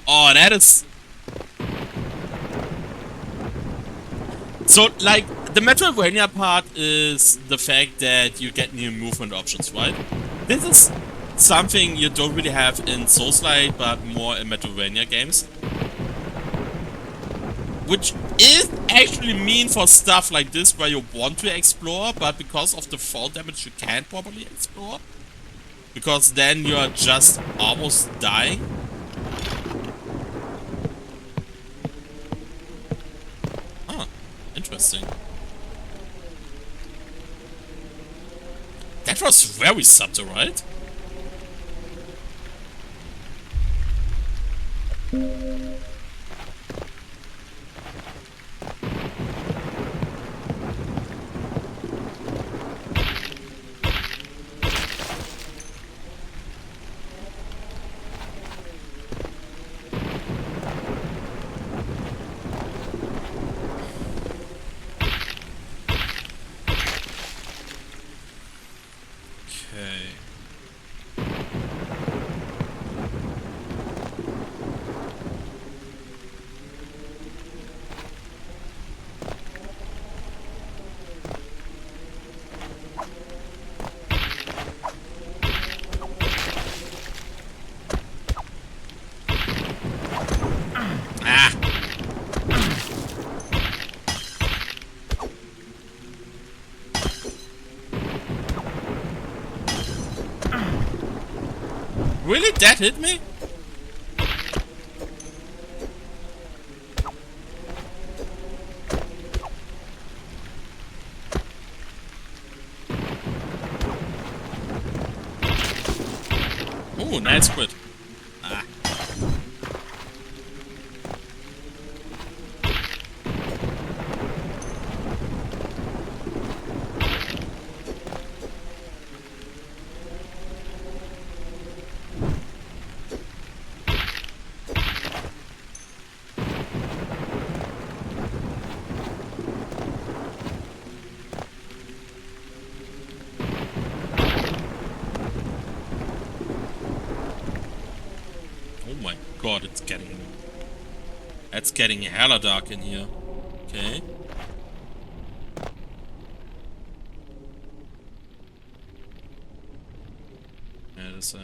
Oh, that is... So, like, the Metroidvania part is the fact that you get new movement options, right? This is something you don't really have in Soulslike, but more in Metroidvania games. Which is actually mean for stuff like this where you want to explore, but because of the fall damage you can't properly explore. Because then you are just almost dying. Huh, interesting. That was very subtle, right? hit me? Ooh, nice quit. Ah. Oh my god, it's getting hella dark in here. Okay. Wait a sec.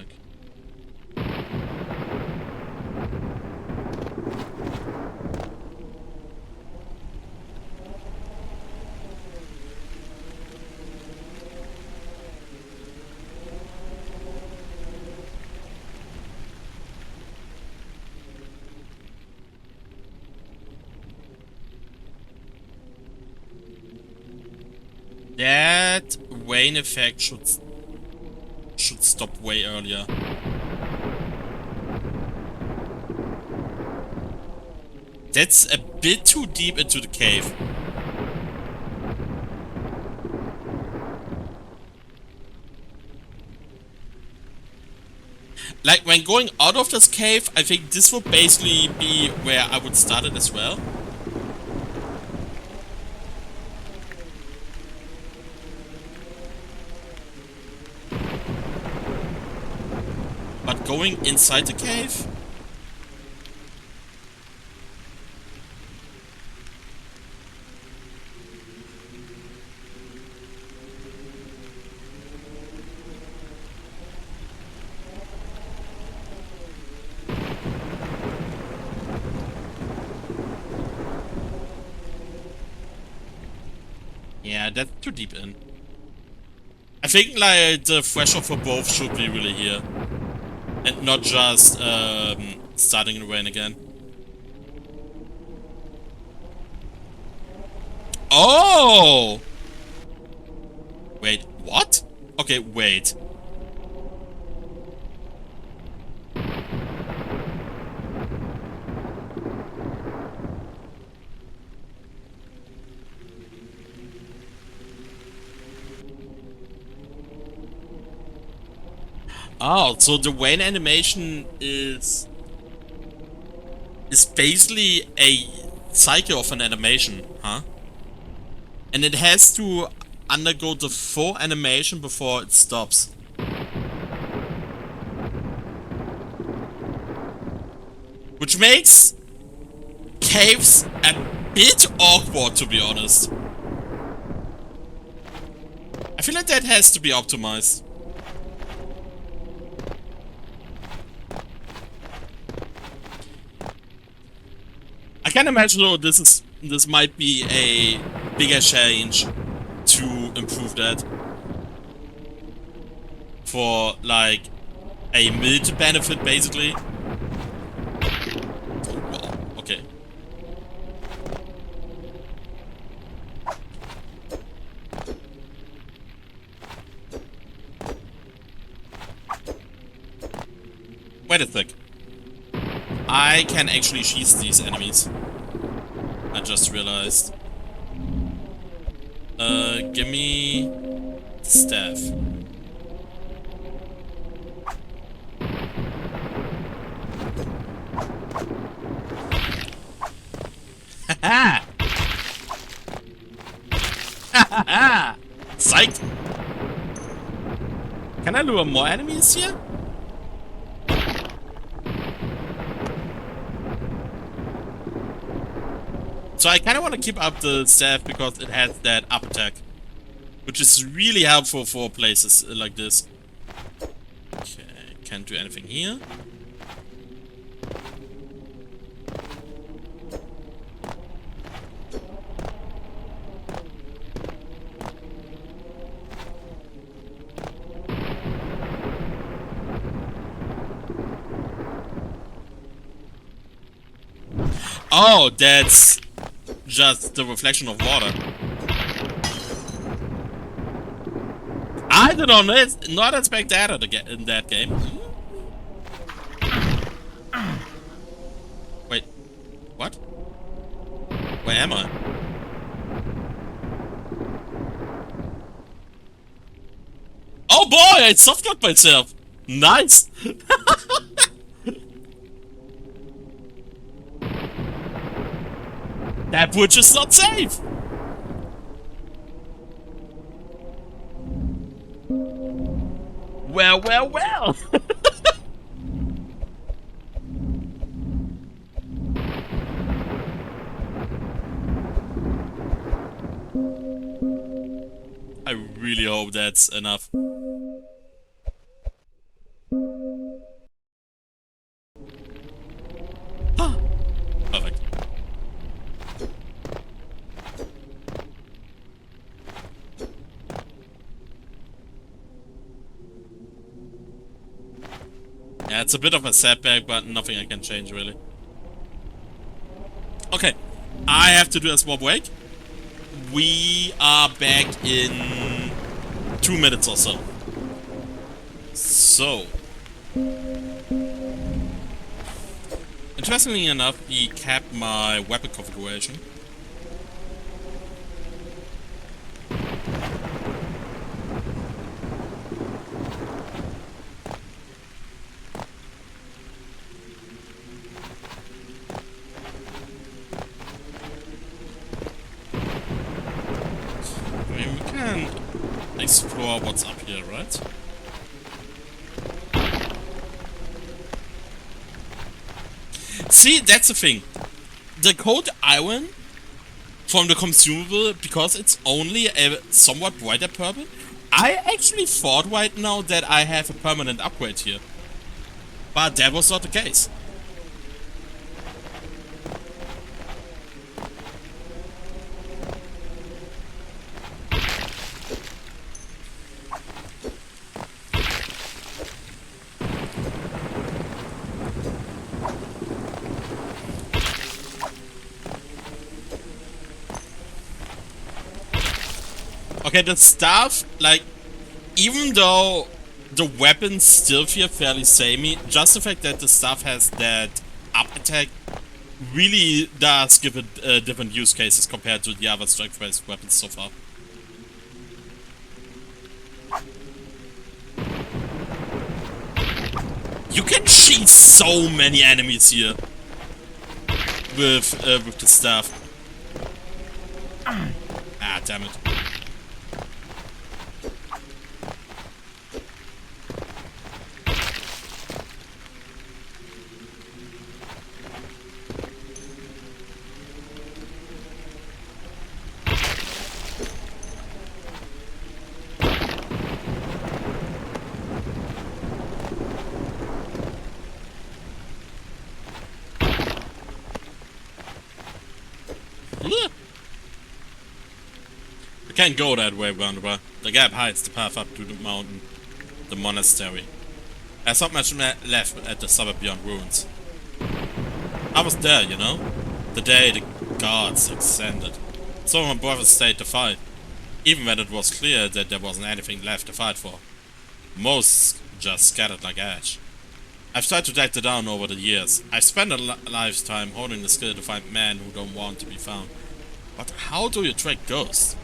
That Wayne effect should stop way earlier. That's a bit too deep into the cave. Like, when going out of this cave, I think this would basically be where I would start it as well. But going inside the cave? Yeah, that's too deep in. I think, like, the threshold for both should be really here. And not just, starting in rain again. Oh! Wait, what? Okay, wait. Oh, so the Wayne animation is basically a cycle of an animation, huh? And it has to undergo the full animation before it stops. Which makes caves a bit awkward, to be honest. I feel like that has to be optimized. I can imagine though this might be a bigger change to improve that. For like a mid benefit basically. Oh wow, okay. Wait a sec. I can actually cheese these enemies. I just realized. Give me the staff. Haha! Haha! Psych! Can I lure more enemies here? So I kind of want to keep up the staff because it has that up attack, which is really helpful for places like this. Okay, can't do anything here. Oh, that's just the reflection of water. I did not expect that in that game. Wait, what? Where am I? Oh boy, I softlocked myself. Nice. That bridge is not safe. Well, well, well. I really hope that's enough. Perfect. Yeah, it's a bit of a setback, but nothing I can change, really. Okay, I have to do a small break. We are back in 2 minutes or so. So, interestingly enough, he kept my weapon configuration. I mean, we can explore what's up here, right? See, that's the thing. The cold iron from the consumable, because it's only a somewhat brighter purple, I actually thought right now that I have a permanent upgrade here. But that was not the case. Okay, the staff, like, even though the weapons still feel fairly samey, just the fact that the staff has that up attack really does give it different use cases compared to the other strength-based weapons so far. You can cheese so many enemies here with the staff. Ah, damn it. I can't go that way, Wanderer. The gap hides the path up to the mountain, the monastery. There's not much left at the suburb beyond ruins. I was there, you know? The day the gods ascended. So my brothers stayed to fight, even when it was clear that there wasn't anything left to fight for. Most just scattered like ash. I've tried to track them down over the years. I've spent a lifetime honing the skill to find men who don't want to be found. But how do you track ghosts?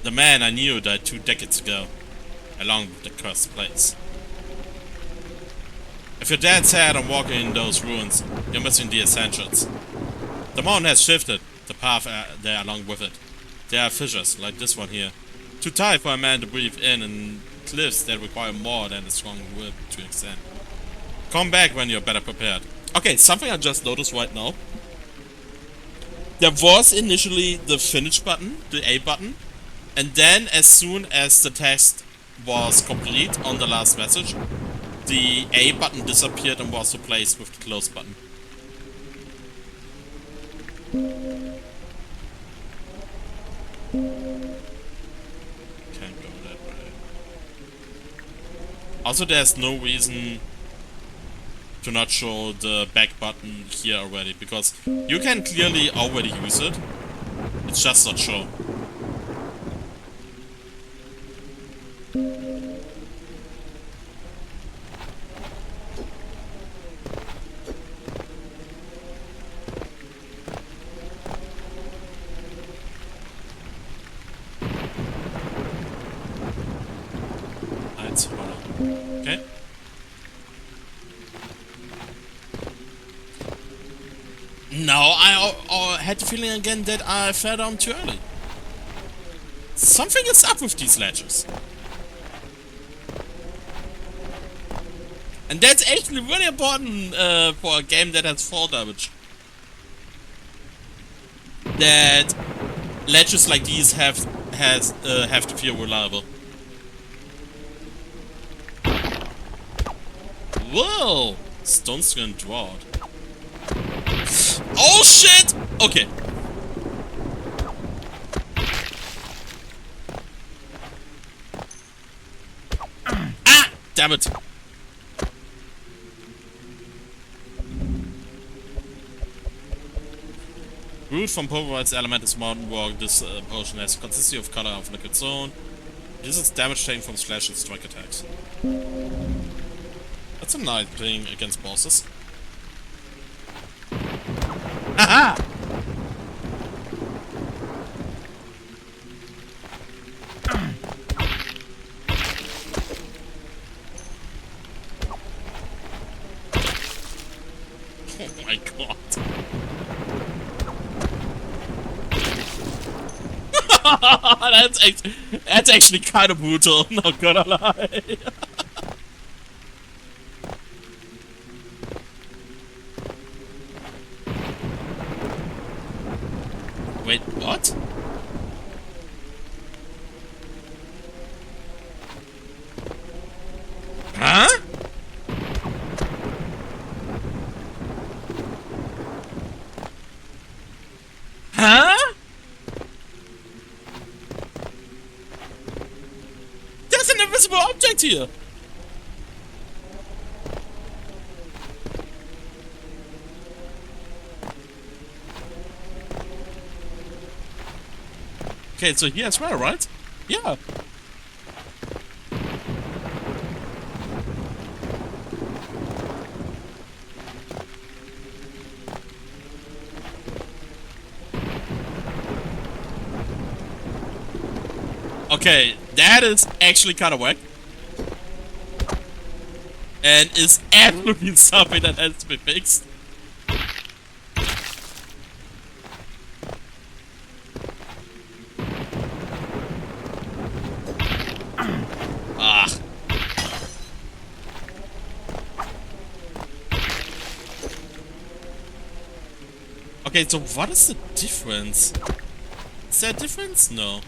The man I knew died 2 decades ago, along with the cursed place. If you're dead sad on walking in those ruins, you're missing the essentials. The mountain has shifted, the path there along with it. There are fissures, like this one here, too tight for a man to breathe in, and cliffs that require more than a strong will to extend. Come back when you're better prepared. Okay, something I just noticed right now. There was initially the finish button, the A button, and then as soon as the text was complete on the last message, the A button disappeared and was replaced with the close button. Can't go that way. Also, there's no reason to not show the back button here already, because you can clearly already use it. It's just not shown. Okay. No, I had the feeling again that I fell down too early. Something is up with these ledges. And that's actually really important for a game that has fall damage. That ledges like these have to feel reliable. Whoa! Stone skin drawed. Oh shit! Okay. Ah! Damn it! Root from pulverized element is mountain walk. This potion has consistency of color of liquid zone. This is damage taken from slash and strike attacks. That's a nice thing against bosses. Haha! Oh my god. that's actually kind of brutal, not gonna lie. Wait, what? Huh? Huh? There's an invisible object here! Okay, so here as well, right? Yeah. Okay, that is actually kind of whack. And is absolutely something that has to be fixed. Ah. Okay, so what is the difference? Is there a difference? No.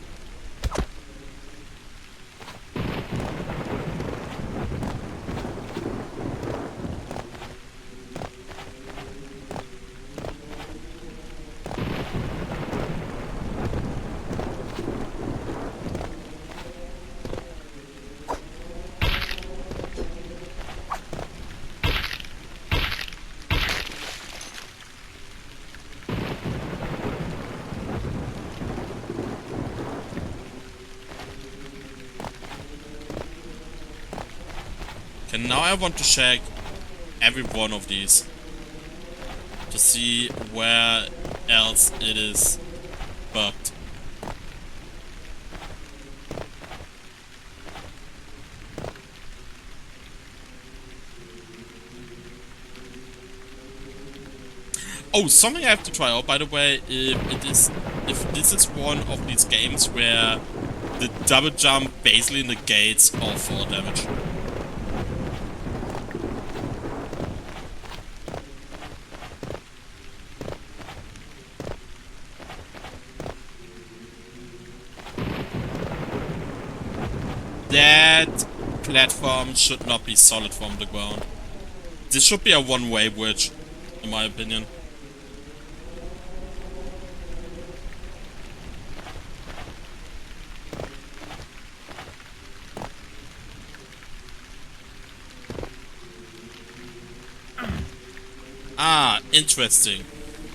And now I want to check every one of these to see where else it is bugged. Oh, something I have to try out, by the way, if this is one of these games where the double jump basically negates all fall damage. That platform should not be solid from the ground. This should be a one-way bridge, in my opinion. interesting.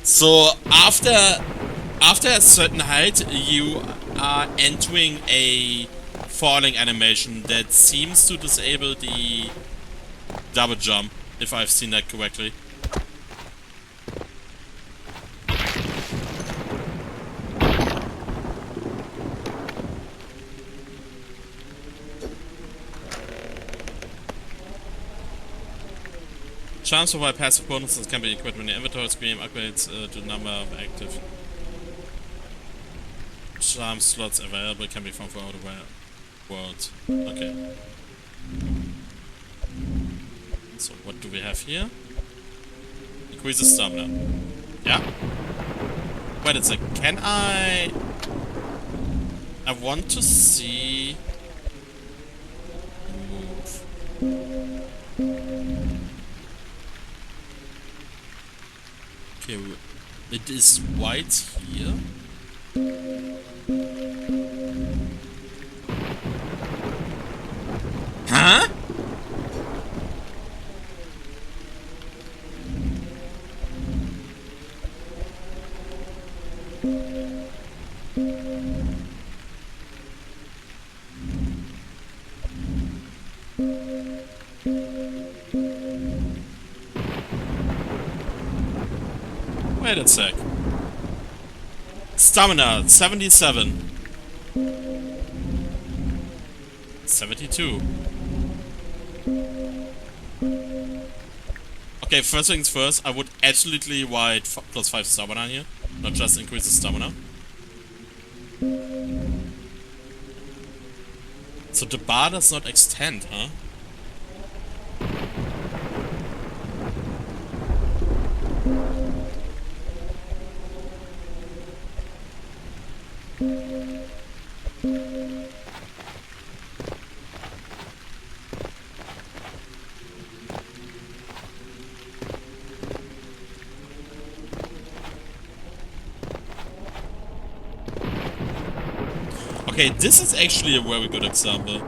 So after a certain height, you are entering a falling animation that seems to disable the double jump, if I've seen that correctly. Charms provide passive bonuses can be equipped when your inventory screen upgrades the number of active charm slots available, can be found for all the world. Okay. So what do we have here? Increases stamina. Yeah. Wait a sec. Can I want to see. Move. Okay, it is white here. Huh? Wait a sec. Stamina, 77. 72. Okay, first things first, I would absolutely write +5 stamina here, not just increase the stamina. So the bar does not extend, huh? Okay, this is actually a very good example.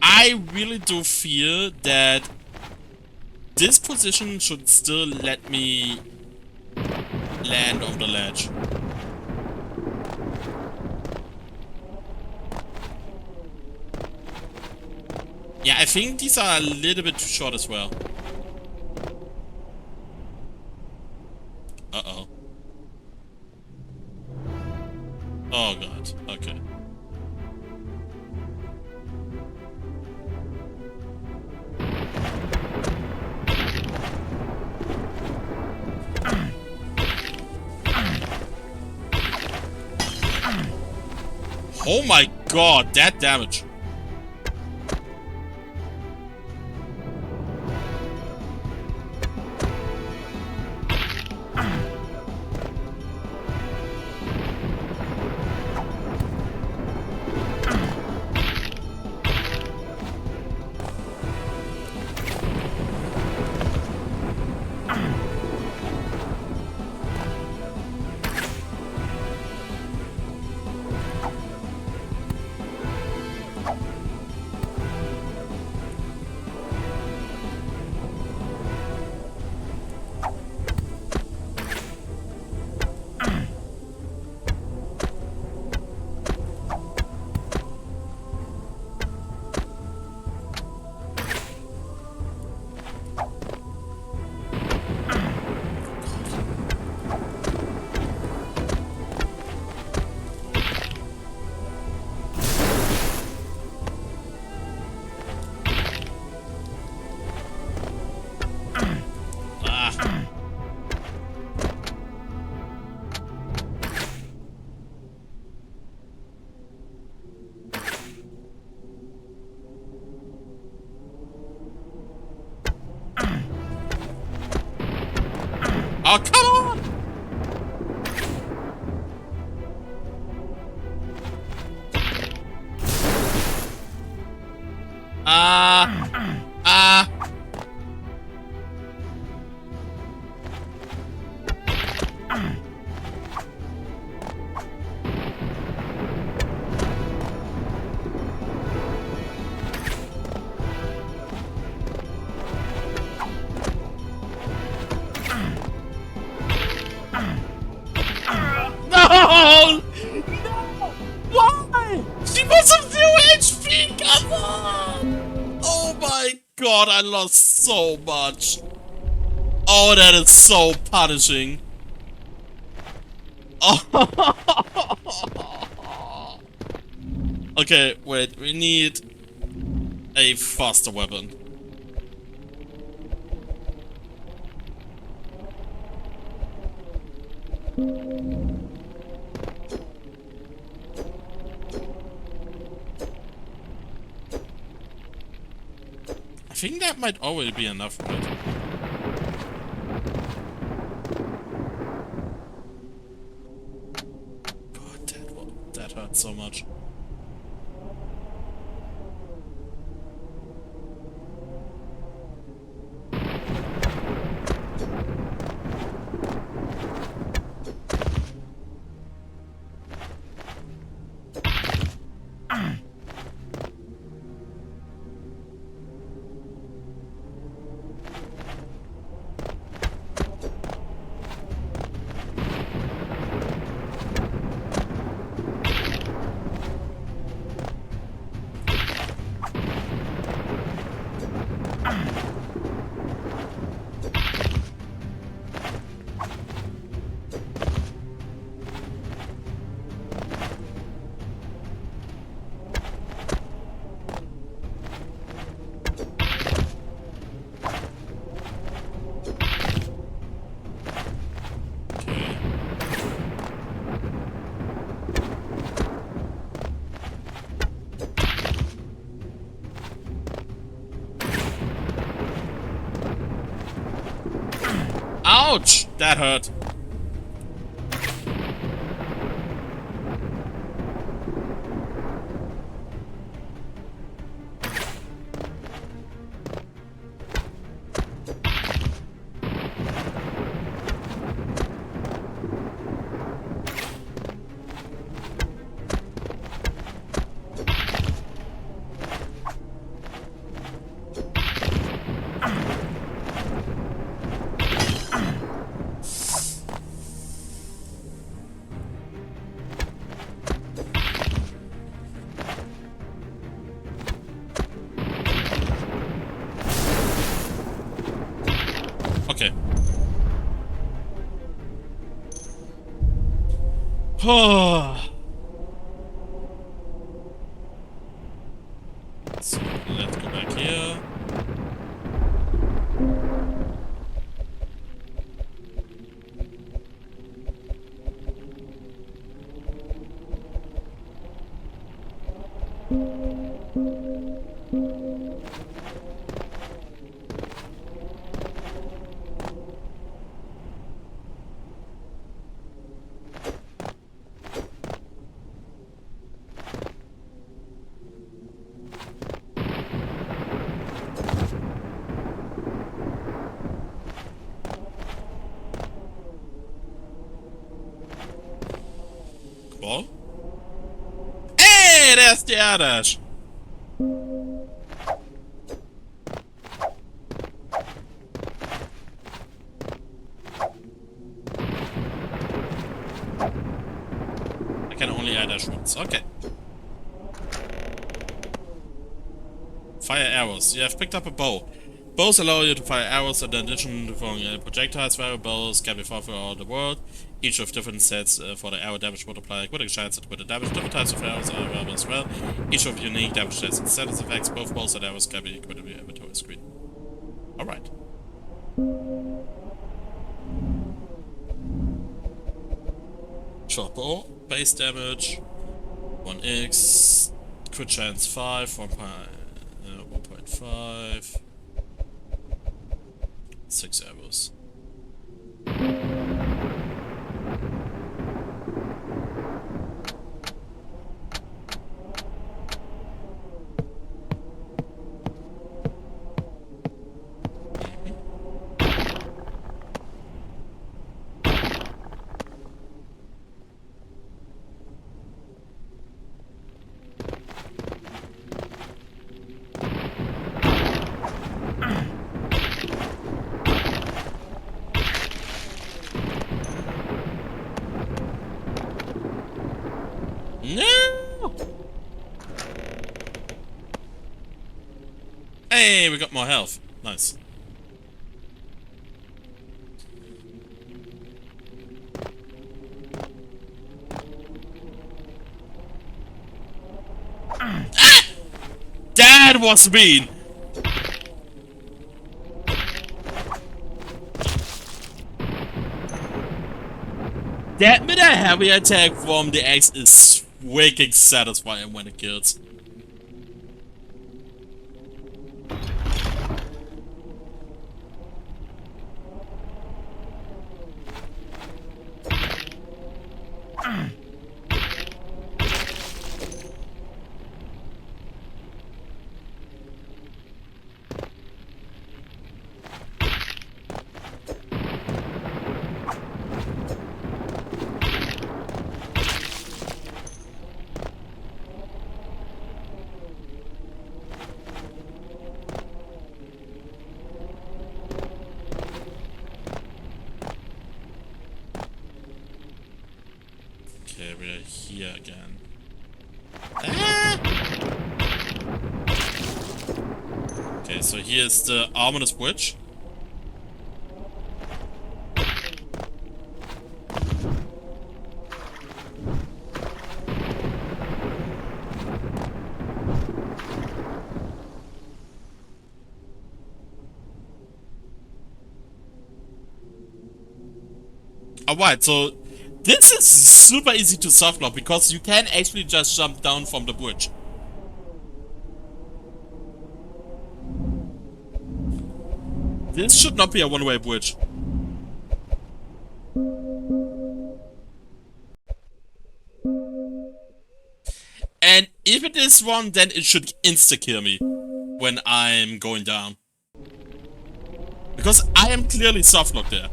I really do feel that this position should still let me land on the ledge. Yeah, I think these are a little bit too short as well. Uh-oh. Oh god, okay. Oh my god, that damage. Oh, come on! god, I lost so much. Oh, that is so punishing. Oh. Okay, wait, we need a faster weapon. I think that might already be enough, right? God, that hurt so much. Ouch! That hurt. Okay. So let's go back here. Cool. Hey, there's the others. I can only add dash once. Okay. Fire arrows. You have picked up a bow. Bows allow you to fire arrows in addition to throwing projectiles. Various bows can be fired throughout the world, each with different sets for the arrow damage multiplier, critical chance to critical damage. Different types of arrows are available as well, each with unique damage stats and status effects. Both bows and arrows can be equipped with your inventory screen. Alright. Short bow, base damage, 1x, crit chance 5, 1.5, 6 arrows. Hey, we got more health. Nice. Ah! That was mean! That mid heavy attack from the axe is wicked satisfying when it kills. Okay, we're here again. Ah! Okay, so here's the ominous witch. Alright, so this is super easy to softlock because you can actually just jump down from the bridge. This should not be a one-way bridge. And if it is one, then it should insta-kill me when I'm going down. Because I am clearly softlocked there.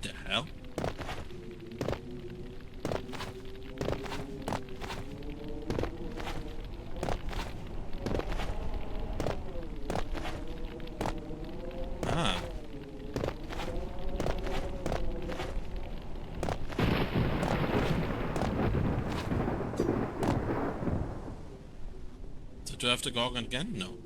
The hell? Ah. So do I have to go again? No.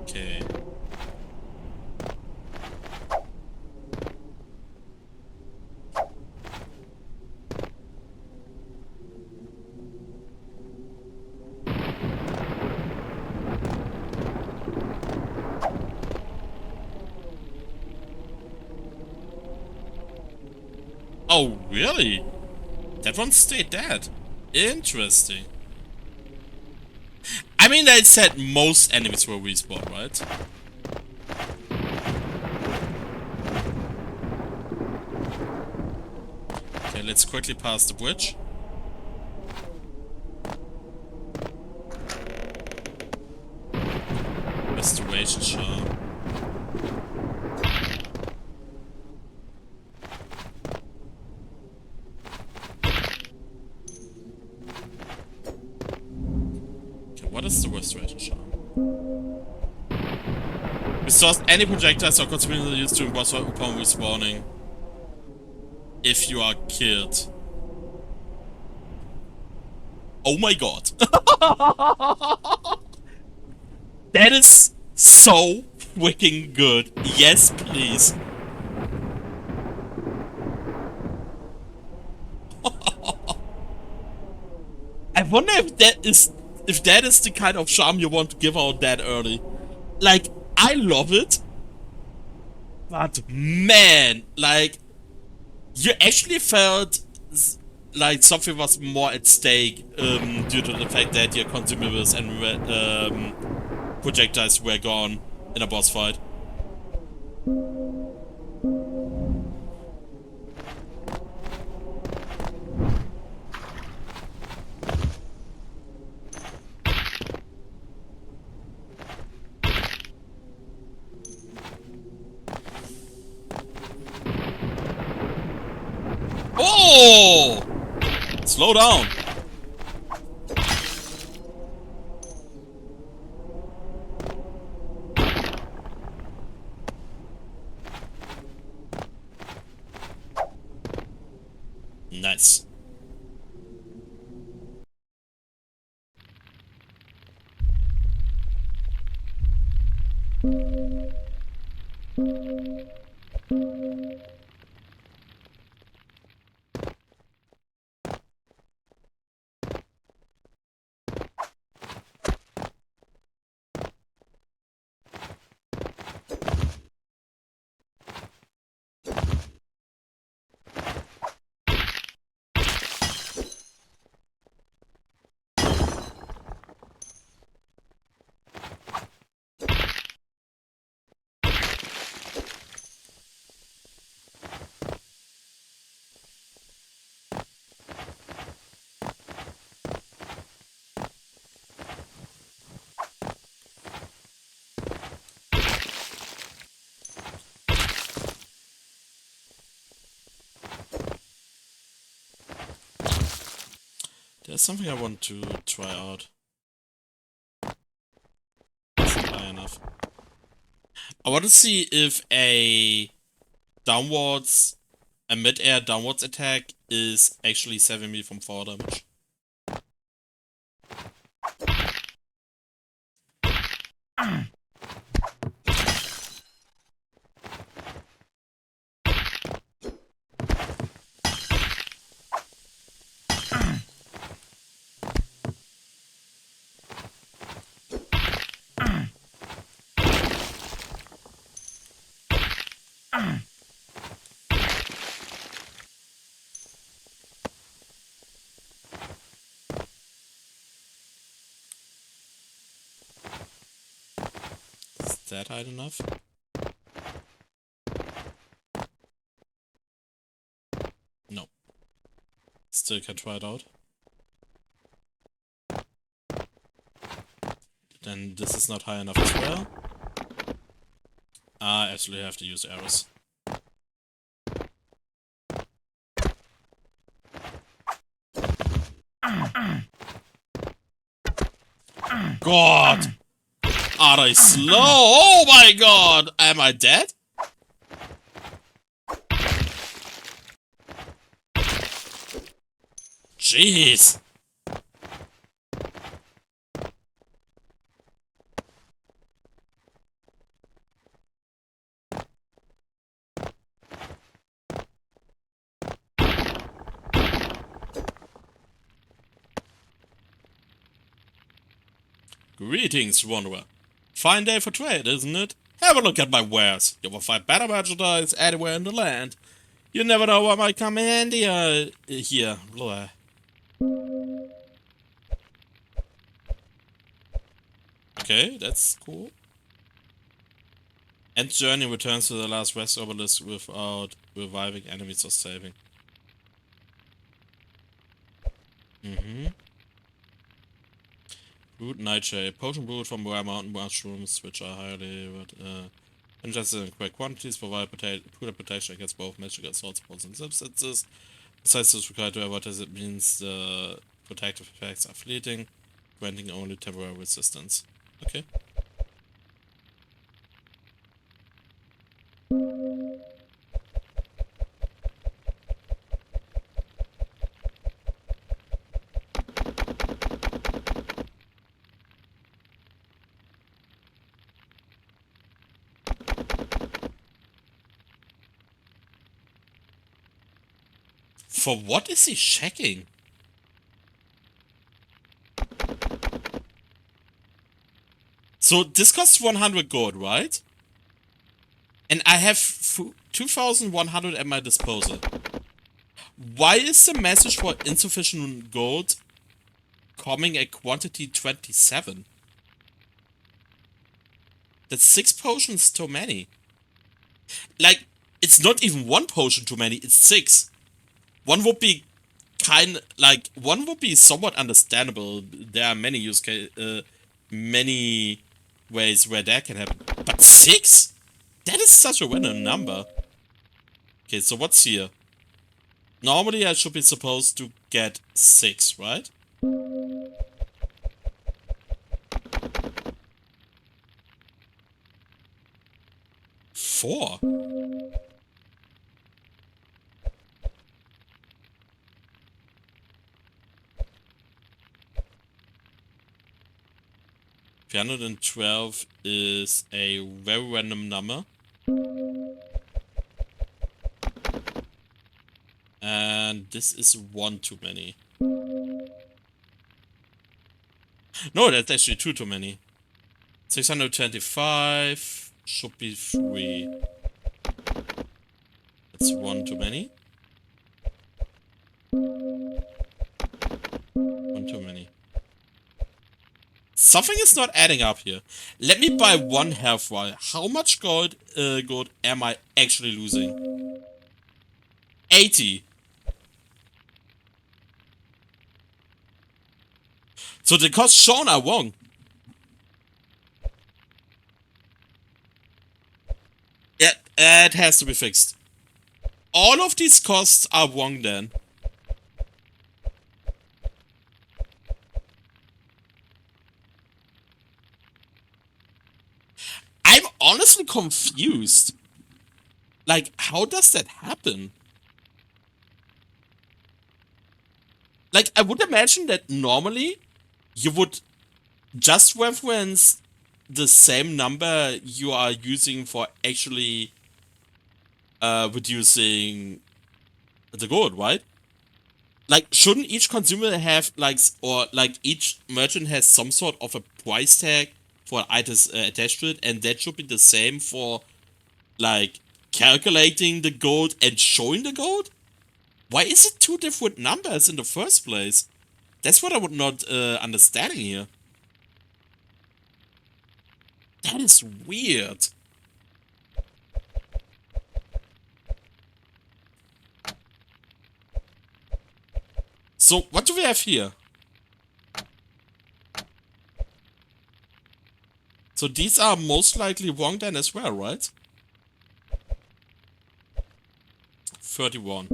Okay. Oh, really? That one stayed dead. Interesting. I mean, they said most enemies will respawn, right? Okay, let's quickly pass the bridge. Restoration charm. What is the restoration charm? Restores any projectiles or consumables used during boss fight upon respawning if you are killed. Oh my god. That is so freaking good. Yes, please. I wonder if that is the kind of charm you want to give out that early. Like, I love it. But man, like, you actually felt like something was more at stake due to the fact that your consumables and projectiles were gone in a boss fight. Oh! Slow down. Nice. There's something I want to try out. It's not high enough. I want to see if a mid-air downwards attack is actually saving me from fall damage. Is that high enough? No. Still can try it out. Then this is not high enough as well. I actually have to use arrows. God! Are they slow? Oh my god! Am I dead? Jeez! Greetings, wanderer. Fine day for trade, isn't it? Have a look at my wares. You will find better merchandise anywhere in the land. You never know what might come in handy here. Blah. Okay, that's cool. End journey returns to the last west obelisk without reviving enemies or saving. Root nightshade. Potion brewed from rare mountain mushrooms, which are highly ingested in great quantities, provide protection against both magical assaults, spells, and substances. Besides this required to advertise, it means the protective effects are fleeting, granting only temporary resistance. Okay. For what is he checking? So this costs 100 gold, right? And I have 2,100 at my disposal. Why is the message for insufficient gold coming at quantity 27? That's 6 potions too many. Like, it's not even 1 potion too many, it's 6. One would be one would be somewhat understandable. There are many many ways where that can happen. But 6? That is such a random number. Okay, so what's here? Normally I should be supposed to get 6, right? Four? 312 is a very random number. And this is one too many. No, that's actually two too many. 625 should be 3. That's one too many. One too many. Something is not adding up here. Let me buy one health vial. How much gold am I actually losing? 80. So the costs shown are wrong. Yeah, it has to be fixed. All of these costs are wrong then. I'm honestly confused. Like, how does that happen? Like, I would imagine that normally you would just reference the same number you are using for actually reducing the gold, right? Like, shouldn't each consumer have, like, or, like, each merchant has some sort of a price tag for items attached to it, and that should be the same for, like, calculating the gold and showing the gold? Why is it two different numbers in the first place? That's what I would not understanding here. That is weird. So, what do we have here? So these are most likely wrong then as well, right? 31.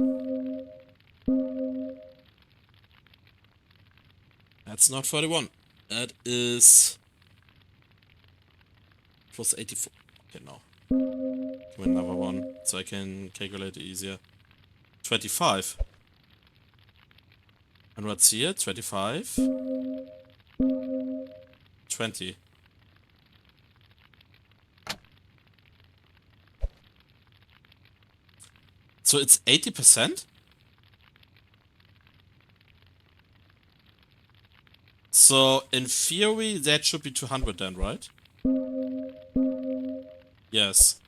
That's not 31. That is... It was 84. Okay, no. Give me another one, so I can calculate it easier. 25. And what's here? 25. 20. So it's 80%? So in theory, that should be 200 then, right? Yes.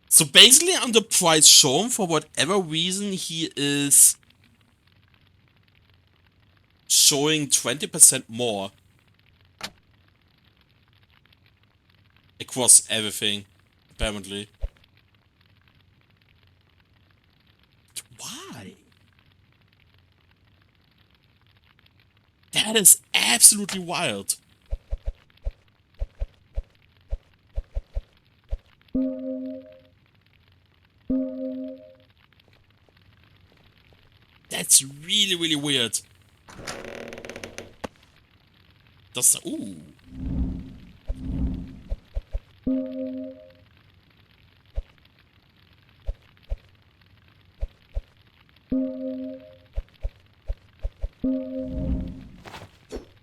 So basically on the price shown, for whatever reason, he is showing 20% more across everything, apparently. Why? That is absolutely wild. That's really, really weird. That's... Ooh.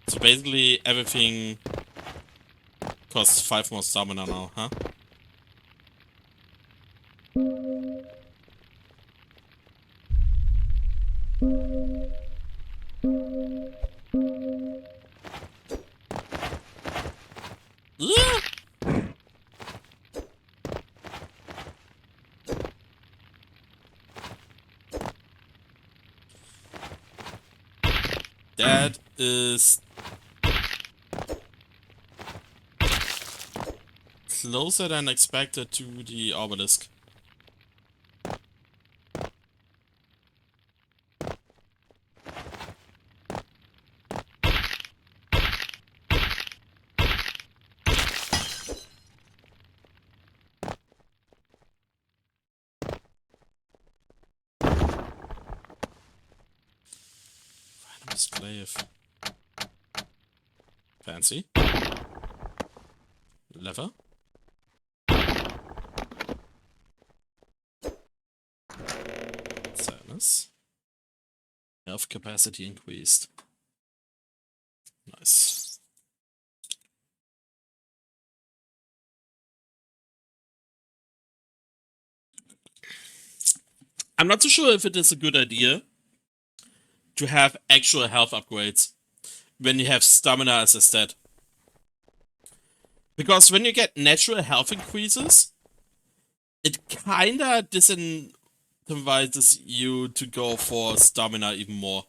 So basically everything costs 5 more stamina now, huh? That is closer than expected to the obelisk. Slave. Fancy. Lever. Sadness. Health capacity increased. Nice. I'm not too sure if it is a good idea to have actual health upgrades when you have stamina as a stat. Because when you get natural health increases, it kinda disincentivizes you to go for stamina even more.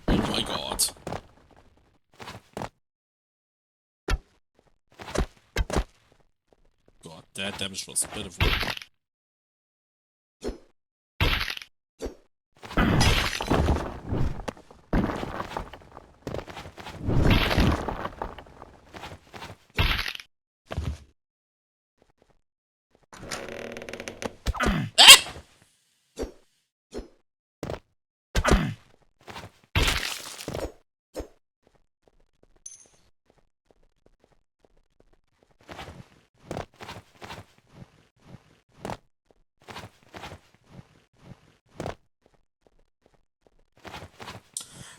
Oh my god. God, that damage was pitiful.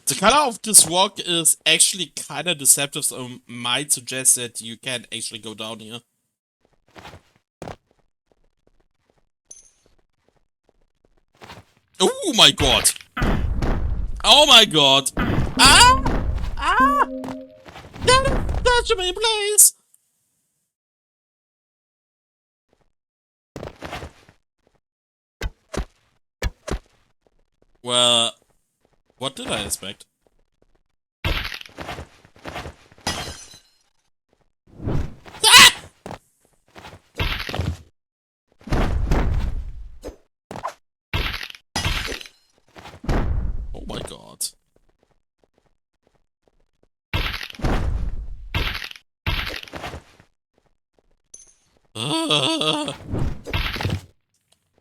The color of this rock is actually kinda deceptive, so might suggest that you can actually go down here. Oh my god! Oh my god! Ah! Ah! That should be in place! Well, what did I expect? Ah! Oh my god.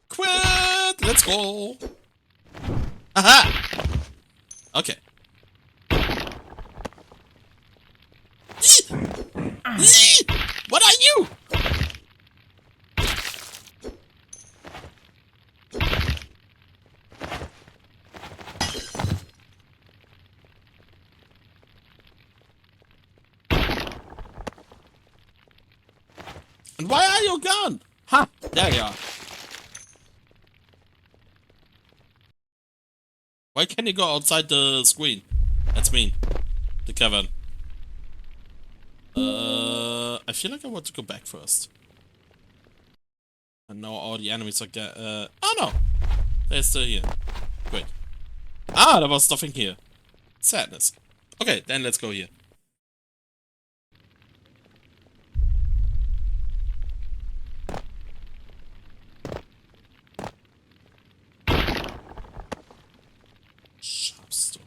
Quit! Let's go! Aha! Okay. What are you? And why are you gone? Ha! There you are. Why can't you go outside the screen? That's mean. The cavern. I feel like I want to go back first. And now all the enemies are oh no! They're still here. Great. Ah, there was nothing here. Sadness. Okay, then let's go here. Sharpstone.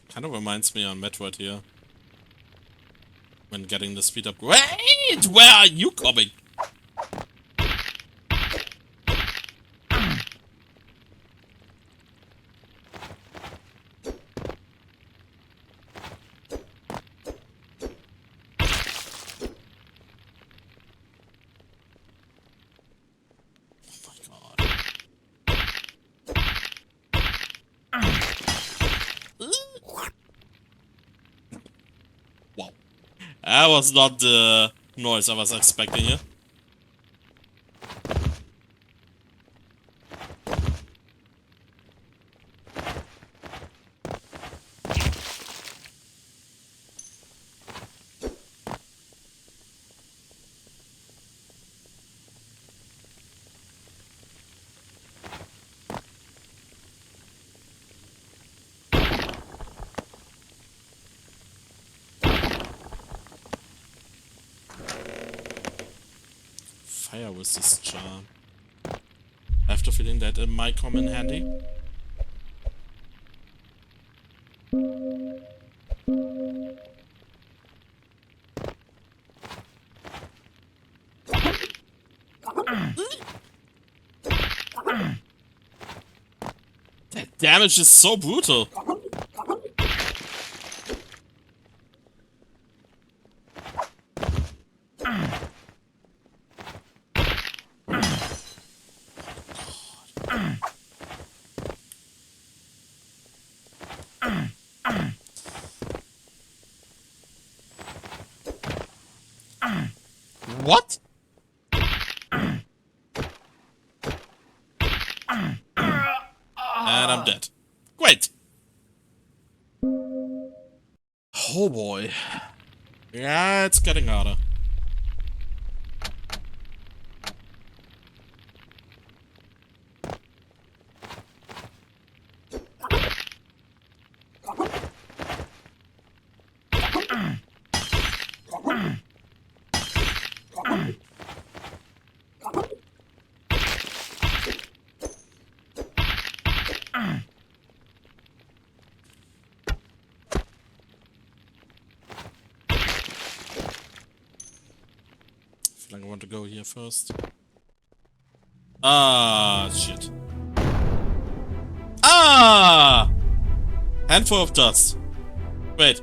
Kind of reminds me on Metroid here. When getting the speed up. Wait! Where are you coming? Wow. That was not the noise I was expecting here. Fire resist charm. I have the feeling that it might come in handy. damage is so brutal. What? And I'm dead. Great. Oh boy. Yeah, it's getting harder. I feel like I want to go here first. Ah, shit. Ah! Handful of dust. Wait.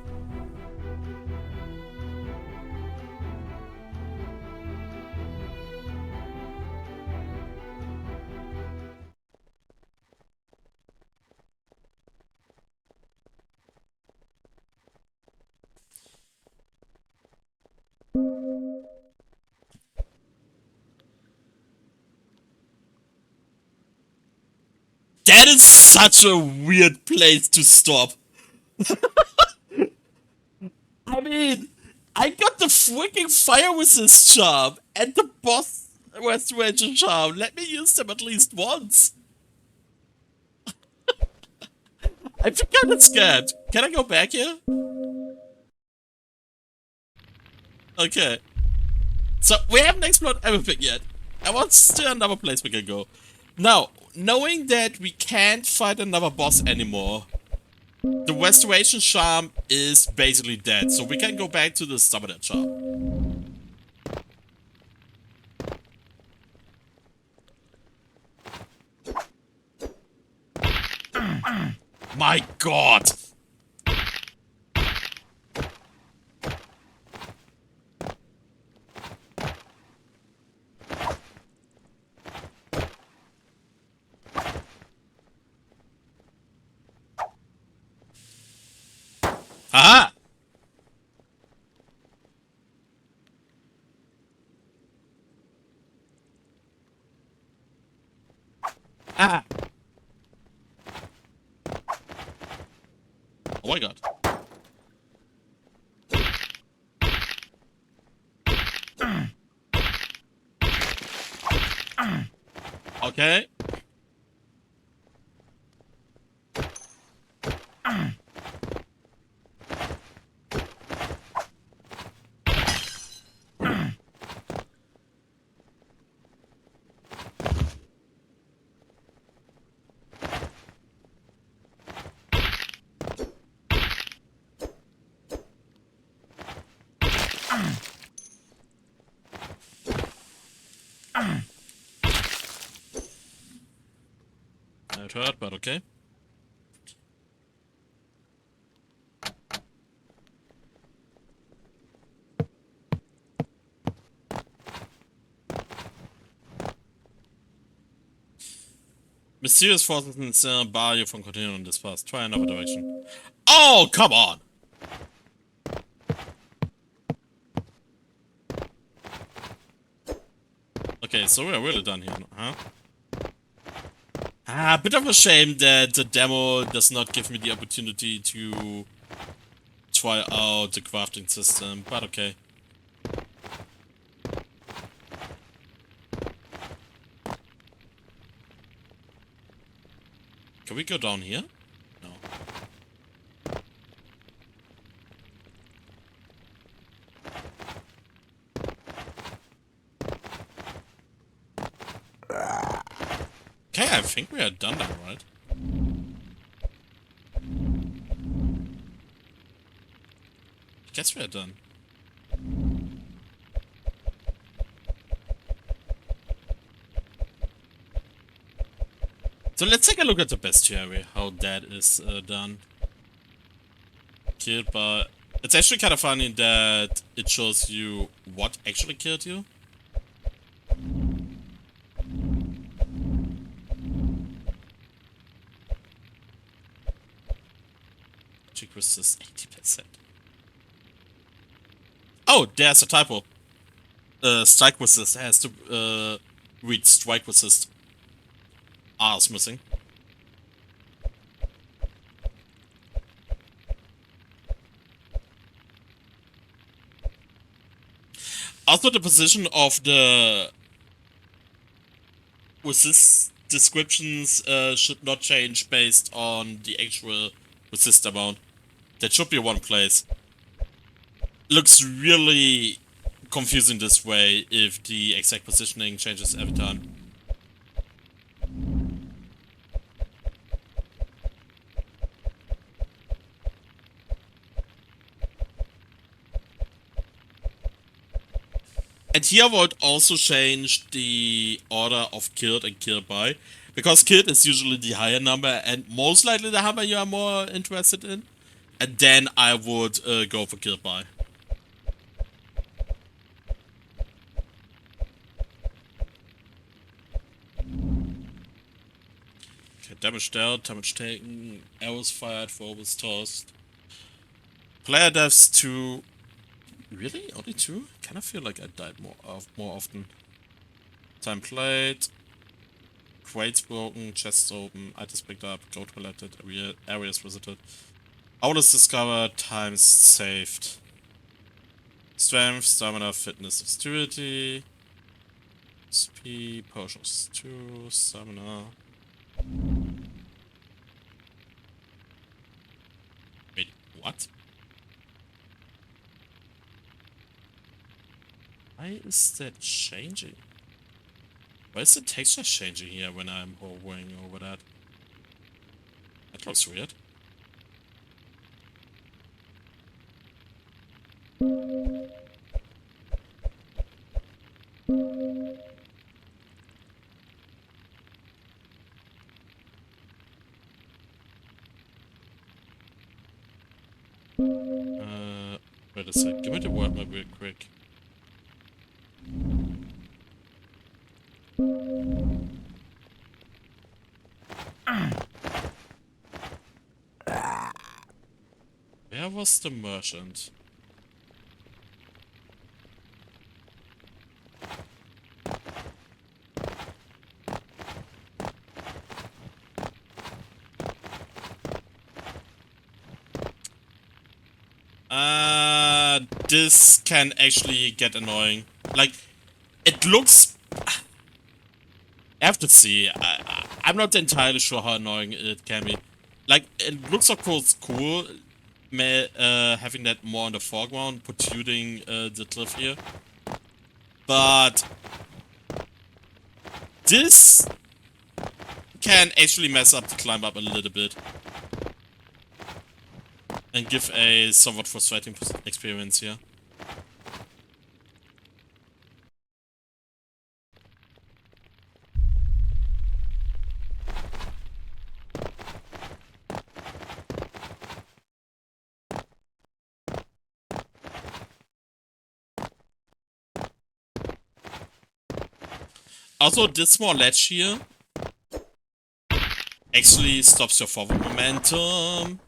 That is such a weird place to stop. I mean, I got the freaking fire resist charm and the boss restoration charm. Let me use them at least once. I feel kind of scared. Can I go back here? Okay. So, we haven't explored everything yet. I want still another place we can go. Now, knowing that we can't fight another boss anymore, the restoration charm is basically dead, so we can go back to the summoner charm. My god! Aha! Ah! Oh my god. Okay. That hurt, but okay. Mysterious forces bar you from continuing this path. Try another direction. Oh, come on! Okay, so we're really done here, huh? Ah, a bit of a shame that the demo does not give me the opportunity to try out the crafting system, but okay. Can we go down here? No. Okay, I think we are done then, right? I guess we are done. So let's take a look at the bestiary, how that is done. Killed by... It's actually kind of funny that it shows you what actually killed you. Magic resist 80%. Oh, there's a typo. Strike resist has to read strike resist. R is missing. Also, the position of the resist descriptions should not change based on the actual resist amount. That should be one place. Looks really confusing this way if the exact positioning changes every time. And here I would also change the order of killed and killed by, because killed is usually the higher number and most likely the number you are more interested in. And then I would go for killed by. Okay, damage dealt, damage taken, arrows fired, forwards tossed. Player deaths 2. Really? Only 2? Kind of feel like I died more often. Time played. Crates broken, chests open, items picked up, goat collected, areas visited. Owlers discovered, times saved. Strength, stamina, fitness, dexterity. Speed, potions 2, stamina. Wait, what? Why is that changing? Why is the texture changing here when I'm hovering over that? That looks weird. Wait a sec. Give me the word map real quick. Where was the merchant? This can actually get annoying. Like, it looks... I have to see. I'm not entirely sure how annoying it can be. Like, it looks of course cool, having that more in the foreground, protuding the cliff here. But... this can actually mess up the climb up a little bit. And give a somewhat frustrating experience here. Also, this small ledge here actually stops your forward momentum.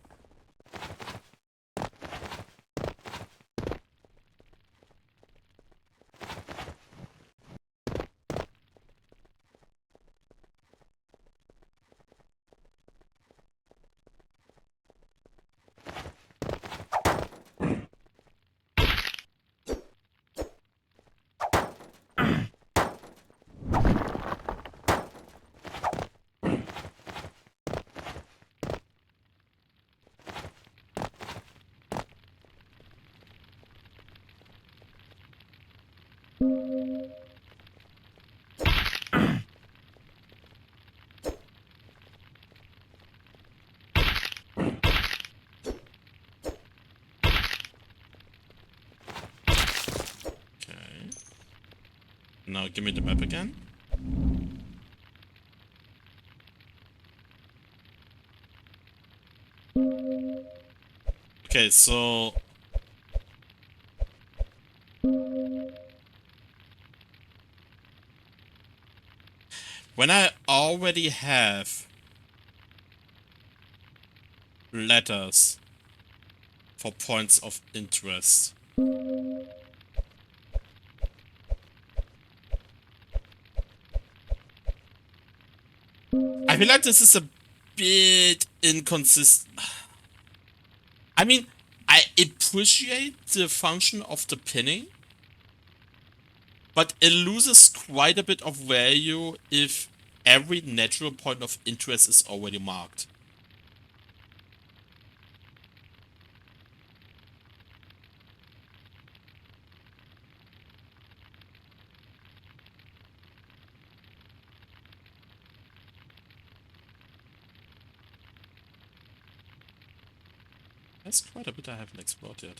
Now give me the map again. Okay, so when I already have letters for points of interest, I feel like this is a bit inconsistent. I mean, I appreciate the function of the pinning, but it loses quite a bit of value if every natural point of interest is already marked. There's quite a bit I haven't explored yet.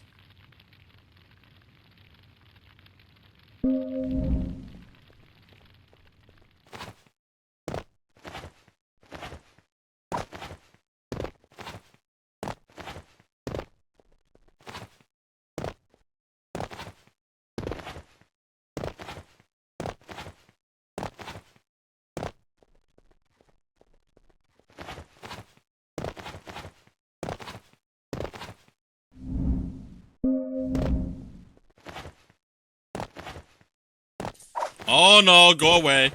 Oh no, go away.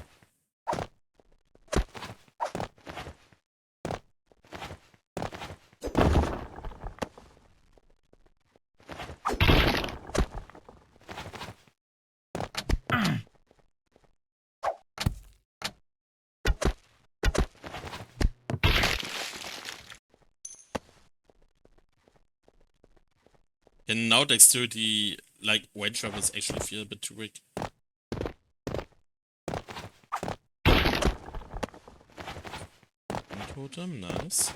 And now Dexterity, like, range travels actually feel a bit too weak. Totem, nice.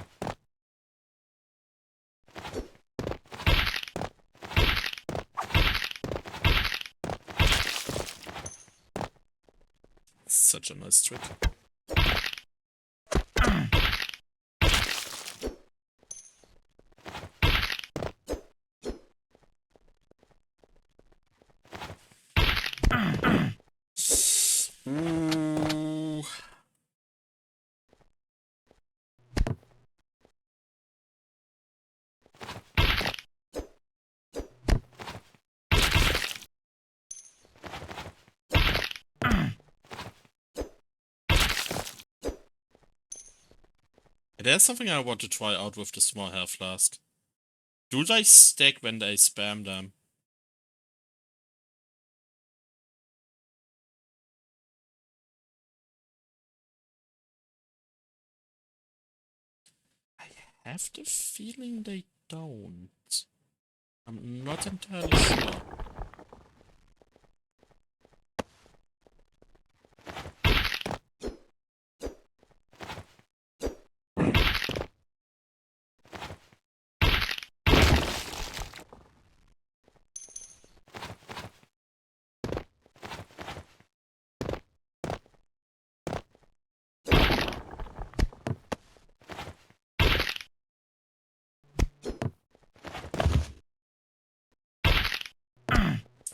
Such a nice trick. Ooh. There's something I want to try out with the small health flask. Do they stack when they spam them? I have the feeling they don't. I'm not entirely sure.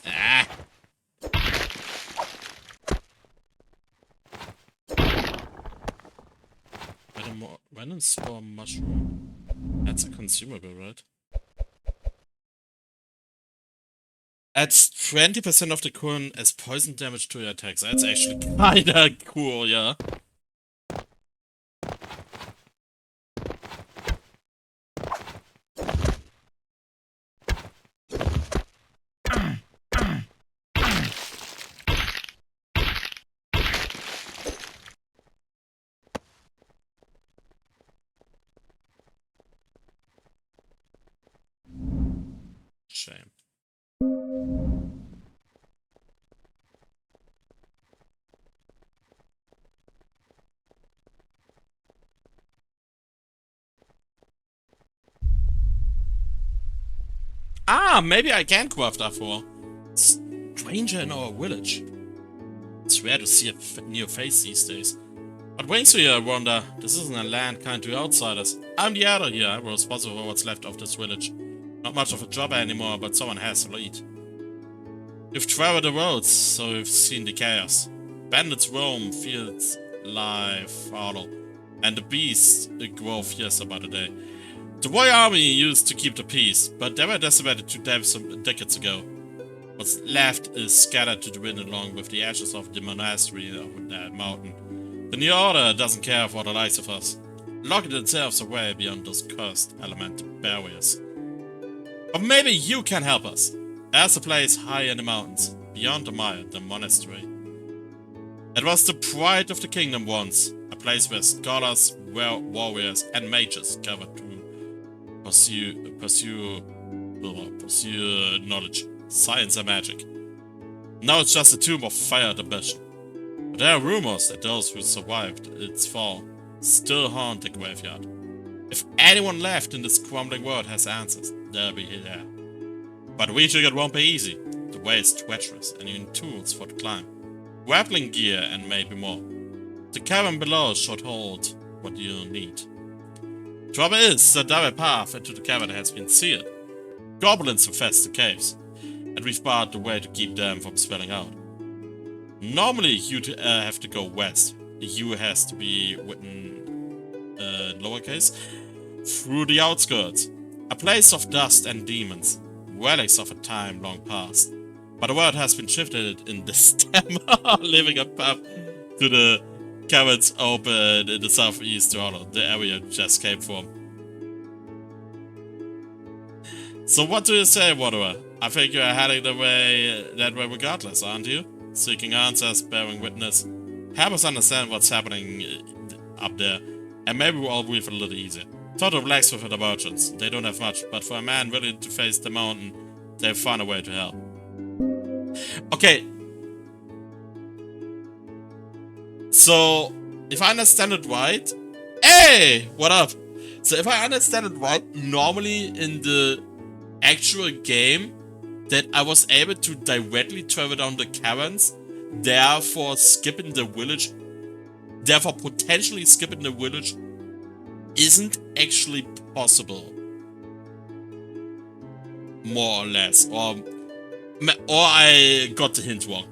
Ah! Venom spore mushroom. That's a consumable, right? Adds 20% of the current as poison damage to your attacks. That's actually kinda cool, yeah. Shame. Ah, maybe I can craft R4. Stranger in our village. It's rare to see a new face these days. What brings you here, I wonder? This isn't a land kind to outsiders. I'm the elder here. I'm responsible for what's left of this village. Not much of a job anymore, but someone has to lead. You've traveled the roads, so you've seen the chaos. Bandits roam fields life fallow, and the beasts grow fiercer by the day. The warrior army used to keep the peace, but they were decimated 2 decades ago. What's left is scattered to the wind along with the ashes of the monastery of that mountain. The new order doesn't care for the likes of us, locking themselves away beyond those cursed elemental barriers. Or maybe you can help us. There's a place high in the mountains, beyond the mile, the monastery. It was the pride of the kingdom once, a place where scholars, warriors, and mages gathered to pursue knowledge, science, and magic. Now it's just a tomb of fire and ambition. But there are rumors that those who survived its fall still haunt the graveyard. If anyone left in this crumbling world has answers, they'll be there. But reaching it won't be easy. The way is treacherous, and you need tools for the climb. Grappling gear and maybe more. The cavern below should hold what you'll need. Trouble is, the direct path into the cavern has been sealed. Goblins infest the caves, and we've barred the way to keep them from spilling out. Normally, you'd have to go west. The U has to be written lowercase. Through the outskirts. A place of dust and demons. Relics of a time long past. But the world has been shifted in the stem, leaving a path to the caverns open in the southeast hollow, the area you just came from. So what do you say, Wanderer? I think you're heading that way regardless, aren't you? Seeking answers, bearing witness. Help us understand what's happening up there, and maybe we'll all breathe a little easier. Try to relax with the merchants. They don't have much, but for a man willing to face the mountain, they've found a way to help. Okay. So, if I understand it right... Hey! What up? So, if I understand it right, normally in the actual game, that I was able to directly travel down the caverns, therefore potentially skipping the village isn't actually possible. More or less. Or I got the hint wrong.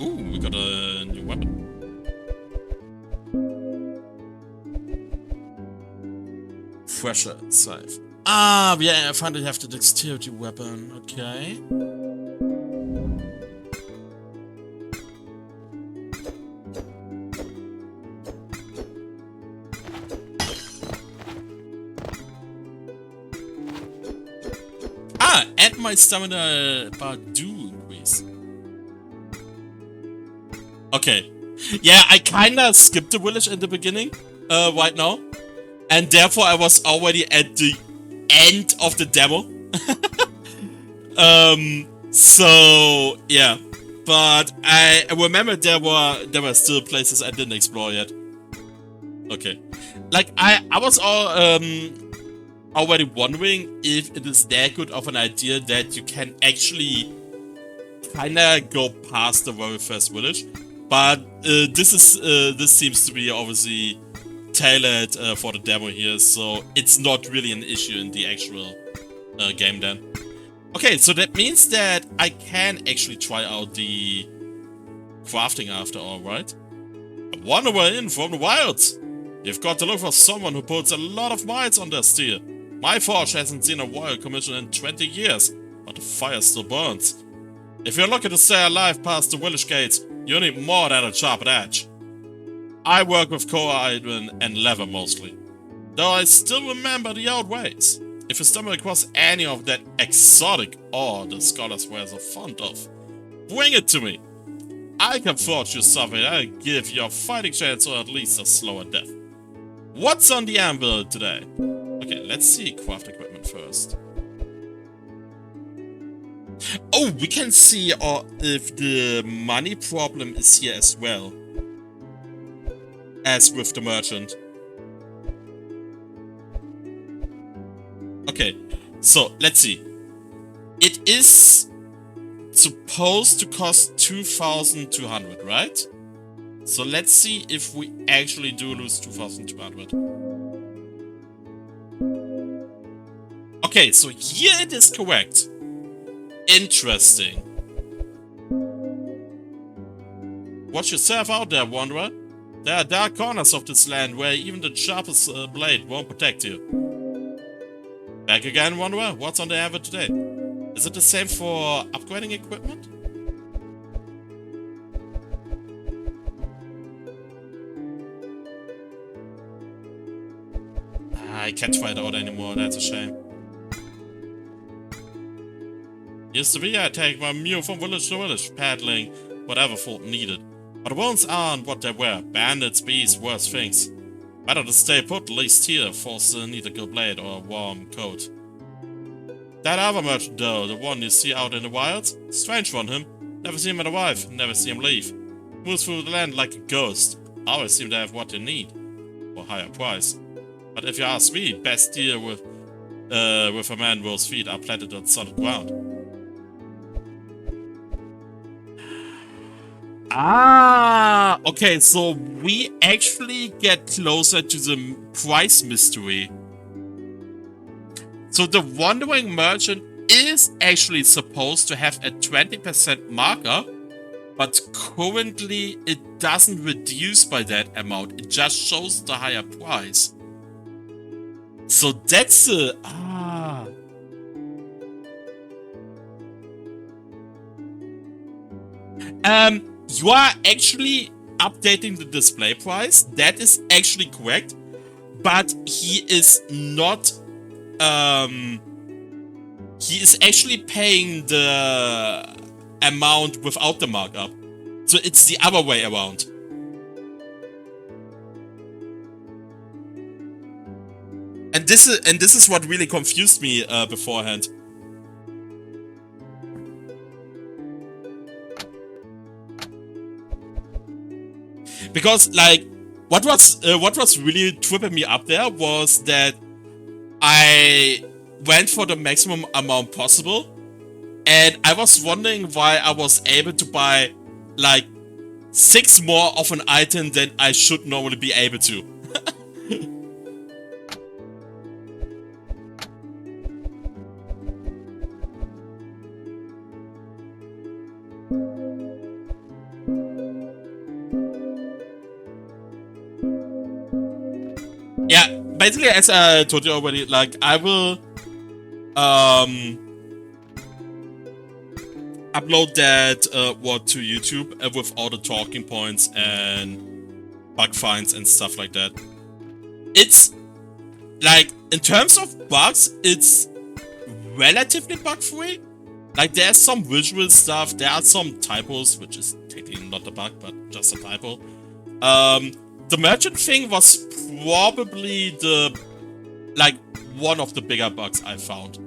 Ooh, we got a new weapon. Fresher scythe. Ah, yeah, I finally have the dexterity weapon. Okay. And my stamina bar do increase. Okay. Yeah, I kinda skipped the village in the beginning, right now. And therefore I was already at the end of the demo. So yeah. But I remember there were still places I didn't explore yet. Okay. Like I was already wondering if it is that good of an idea that you can actually kinda go past the very first village, but this seems to be obviously tailored for the demo here, so it's not really an issue in the actual game then. Okay, so that means that I can actually try out the crafting after all, right? A wanderer in from the wilds. You've got to look for someone who puts a lot of miles on their steel. My forge hasn't seen a royal commission in 20 years, but the fire still burns. If you're looking to stay alive past the village gates, you need more than a sharp edge. I work with core iron and leather mostly, though I still remember the old ways. If you stumble across any of that exotic ore the scholars were so fond of, bring it to me. I can forge you something that'll give you a fighting chance or at least a slower death. What's on the anvil today? Okay, let's see craft equipment first. Oh, we can see if the money problem is here as well. As with the merchant. Okay, so let's see. It is supposed to cost 2,200, right? So let's see if we actually do lose 2,200. Okay, so here it is correct. Interesting. Watch yourself out there, Wanderer. There are dark corners of this land where even the sharpest blade won't protect you. Back again, Wanderer? What's on the anvil today? Is it the same for upgrading equipment? I can't try it out anymore, that's a shame. Used to be I take my mule from village to village, paddling whatever fort needed. But the wounds aren't what they were. Bandits, beasts, worse things. Better to stay put, at least here, force need a good blade or a warm coat. That other merchant though, the one you see out in the wilds, strange one him. Never see him at a wife, never see him leave. Moves through the land like a ghost. Always seem to have what you need. For a higher price. But if you ask me, best deal with a man whose feet are planted on solid ground. Ah, okay, so we actually get closer to the price mystery. So the Wandering Merchant is actually supposed to have a 20% markup, but currently it doesn't reduce by that amount, it just shows the higher price. So that's a... You are actually updating the display price. That is actually correct. But he is not... he is actually paying the amount without the markup. So it's the other way around. And this is what really confused me beforehand. Because like what was really tripping me up there was that I went for the maximum amount possible, and I was wondering why I was able to buy like 6 more of an item than I should normally be able to. Yeah, basically, as I told you already, like, I will upload that to YouTube with all the talking points and bug finds and stuff like that. It's like, in terms of bugs, it's relatively bug-free. Like, there's some visual stuff, there are some typos, which is technically not a bug, but just a typo. The merchant thing was probably one of the bigger bugs I found.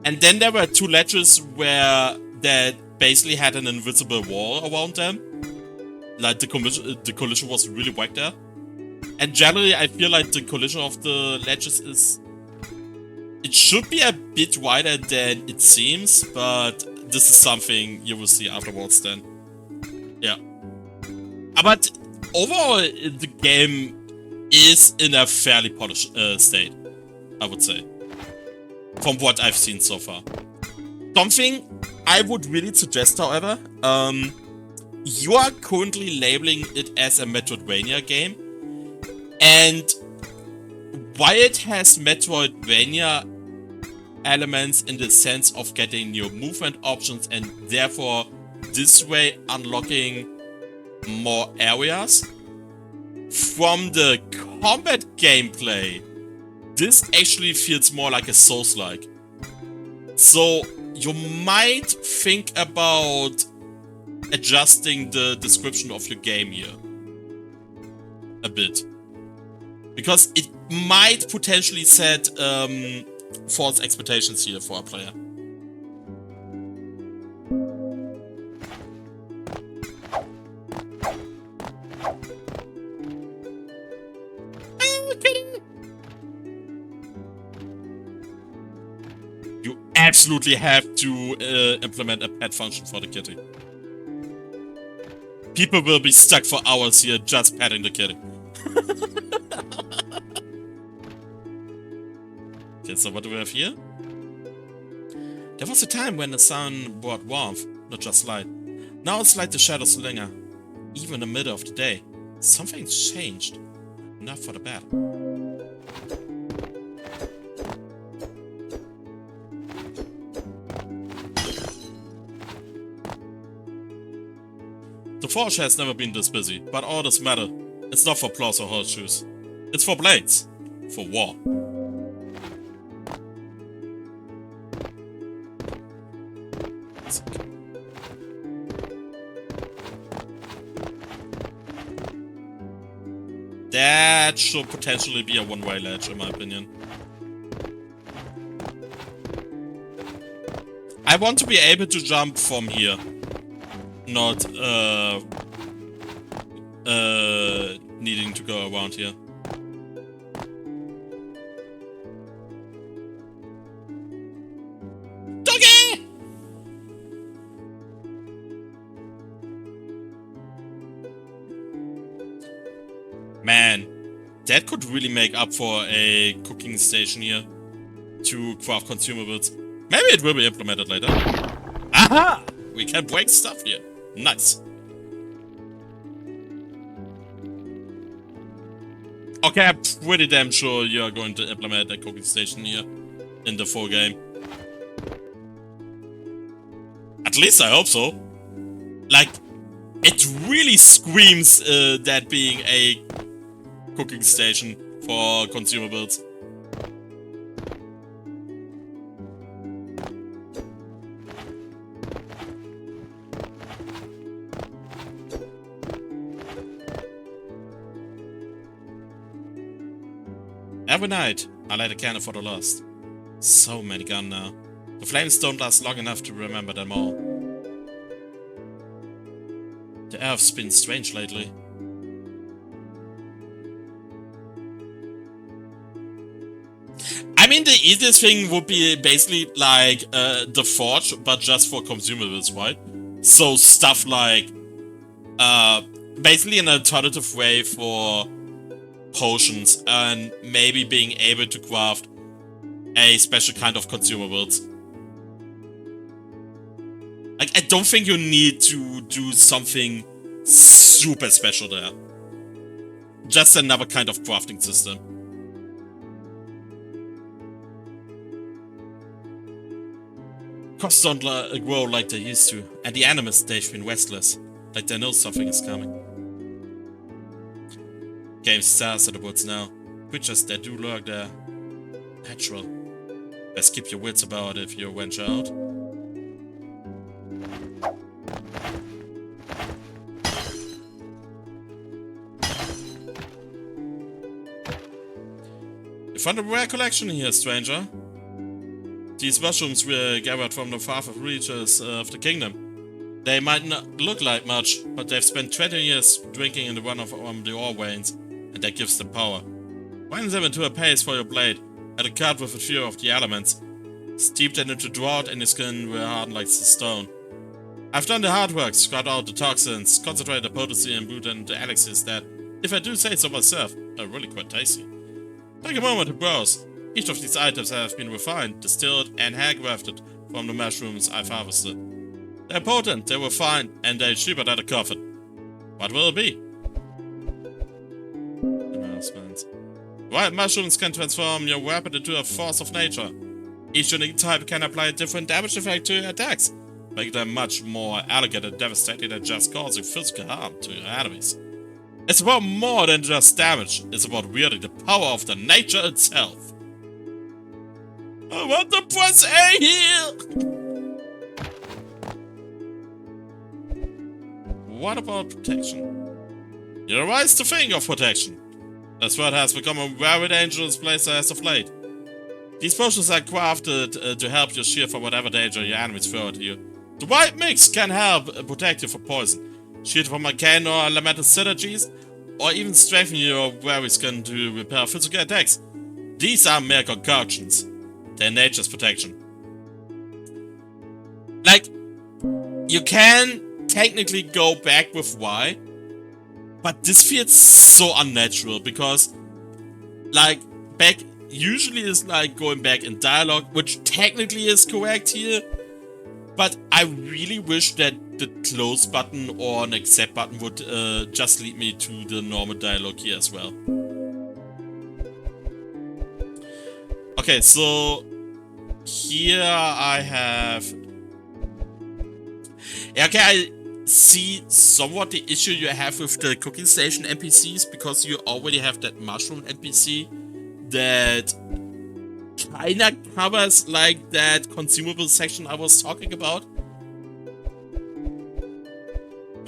And then there were 2 ledges where that basically had an invisible wall around them. Like the collision was really whack there. And generally I feel like the collision of the ledges it should be a bit wider than it seems, but this is something you will see afterwards then. Yeah. But overall, the game is in a fairly polished state, I would say. From what I've seen so far. Something I would really suggest, however, you are currently labeling it as a Metroidvania game. And while it has Metroidvania elements in the sense of getting new movement options and therefore this way unlocking more areas, from the combat gameplay, this actually feels more like a Soulslike. So you might think about adjusting the description of your game here a bit. Because it might potentially set false expectations here for a player. You absolutely have to implement a pet function for the kitty. People will be stuck for hours here just petting the kitty. Okay, so what do we have here? There was a time when the sun brought warmth, not just light. Now it's like the shadows linger. Even in the middle of the day, something's changed. Not for the better. The forge has never been this busy, but all this matter. It's not for plows or horseshoes. It's for blades. For war. That should potentially be a one-way ledge, in my opinion. I want to be able to jump from here. Not, needing to go around here. Doggy! Man, that could really make up for a cooking station here to craft consumables. Maybe it will be implemented later. Aha! We can break stuff here. Nice. Okay, I'm pretty damn sure you're going to implement a cooking station here in the full game. At least I hope so. Like, it really screams that being a cooking station for consumables. Every night, I light a candle for the lost. So many gone now. The flames don't last long enough to remember them all. The earth's been strange lately. I mean, the easiest thing would be basically like the forge, but just for consumables, right? So stuff like basically an alternative way for potions and maybe being able to craft a special kind of consumables. Like, I don't think you need to do something super special there. Just another kind of crafting system. Crops don't grow like they used to, and the enemies, they've been restless, like they know something is coming. Game stars in the woods now. Creatures that do lurk there. Natural. Best keep your wits about if you venture out. You found a rare collection here, stranger. These mushrooms were gathered from the far reaches of the kingdom. They might not look like much, but they've spent 20 years drinking in one of the ore veins, and that gives them power. Wind them into a paste for your blade, add a cut with a few of the elements. Steep them into drought and your skin will harden like the stone. I've done the hard work, scrubbed out the toxins, concentrated the potency and brewed into elixirs that, if I do say so myself, are really quite tasty. Take a moment to browse. Each of these items have been refined, distilled, and handcrafted from the mushrooms I've harvested. They're potent, they're refined, and they're cheaper than a coffin. What will it be? Announcements. Wild mushrooms can transform your weapon into a force of nature. Each unique type can apply a different damage effect to your attacks, making them much more elegant and devastating than just causing physical harm to your enemies. It's about more than just damage, it's about wielding the power of the nature itself. I want to press A here! What about protection? You're wise to think of protection. This world has become a very dangerous place as of late. These potions are crafted to help you shield from whatever danger your enemies throw at you. The right mix can help protect you from poison, shield from arcane or elemental synergies, or even strengthen your very skin to repel physical attacks. These are mere concoctions. They're nature's protection. Like, you can technically go back with Y, but this feels so unnatural because, like, back usually is like going back in dialogue, which technically is correct here, but I really wish that the close button or an accept button would just lead me to the normal dialogue here as well. Okay, so here I have... Okay, I see somewhat the issue you have with the cooking station NPCs, because you already have that mushroom NPC that kinda covers like that consumable section I was talking about.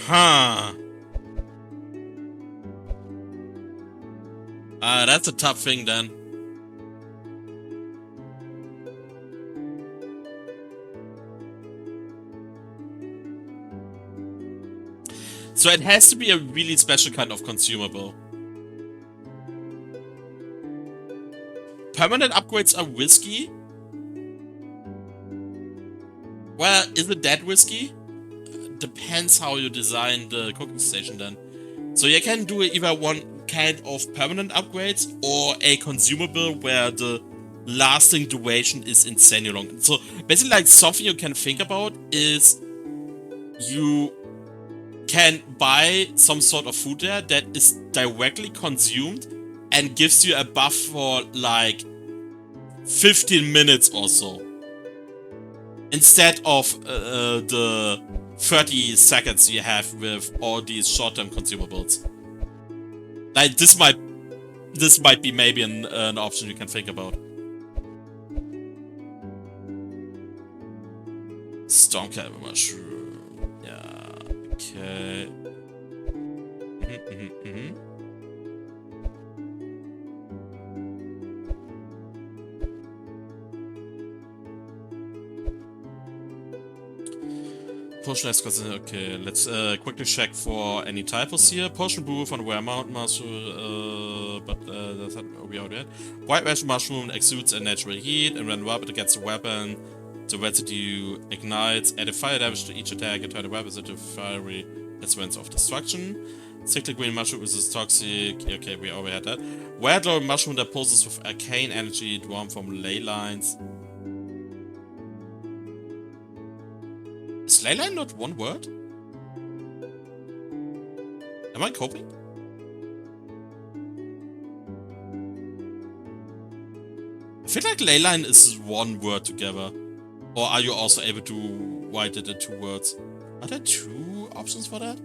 Huh. That's a tough thing then. So it has to be a really special kind of consumable. Permanent upgrades are risky. Well, is it that risky? Depends how you design the cooking station then. So you can do either one kind of permanent upgrades or a consumable where the lasting duration is insanely long. So basically, like, something you can think about is you can buy some sort of food there that is directly consumed and gives you a buff for like 15 minutes or so, instead of the 30 seconds you have with all these short-term consumables. Like, this might be maybe an option you can think about. Stormcalibur mushroom. Yeah, okay. Potion has okay, let's quickly check for any typos here. Potion brew from Rare Mountain Mushroom, but that's not we already had. White Red Mushroom exudes a natural heat, and when rubbed against the weapon, the residue ignites, add a fire damage to each attack, and turn the weapon into fiery instruments of destruction. Cyclic Green Mushroom is toxic. Okay, we already had that. Red Glow Mushroom that pulses with arcane energy drawn from ley lines. Is ley line not one word? Am I coping? I feel like ley line is one word together. Or are you also able to write it in two words? Are there two options for that?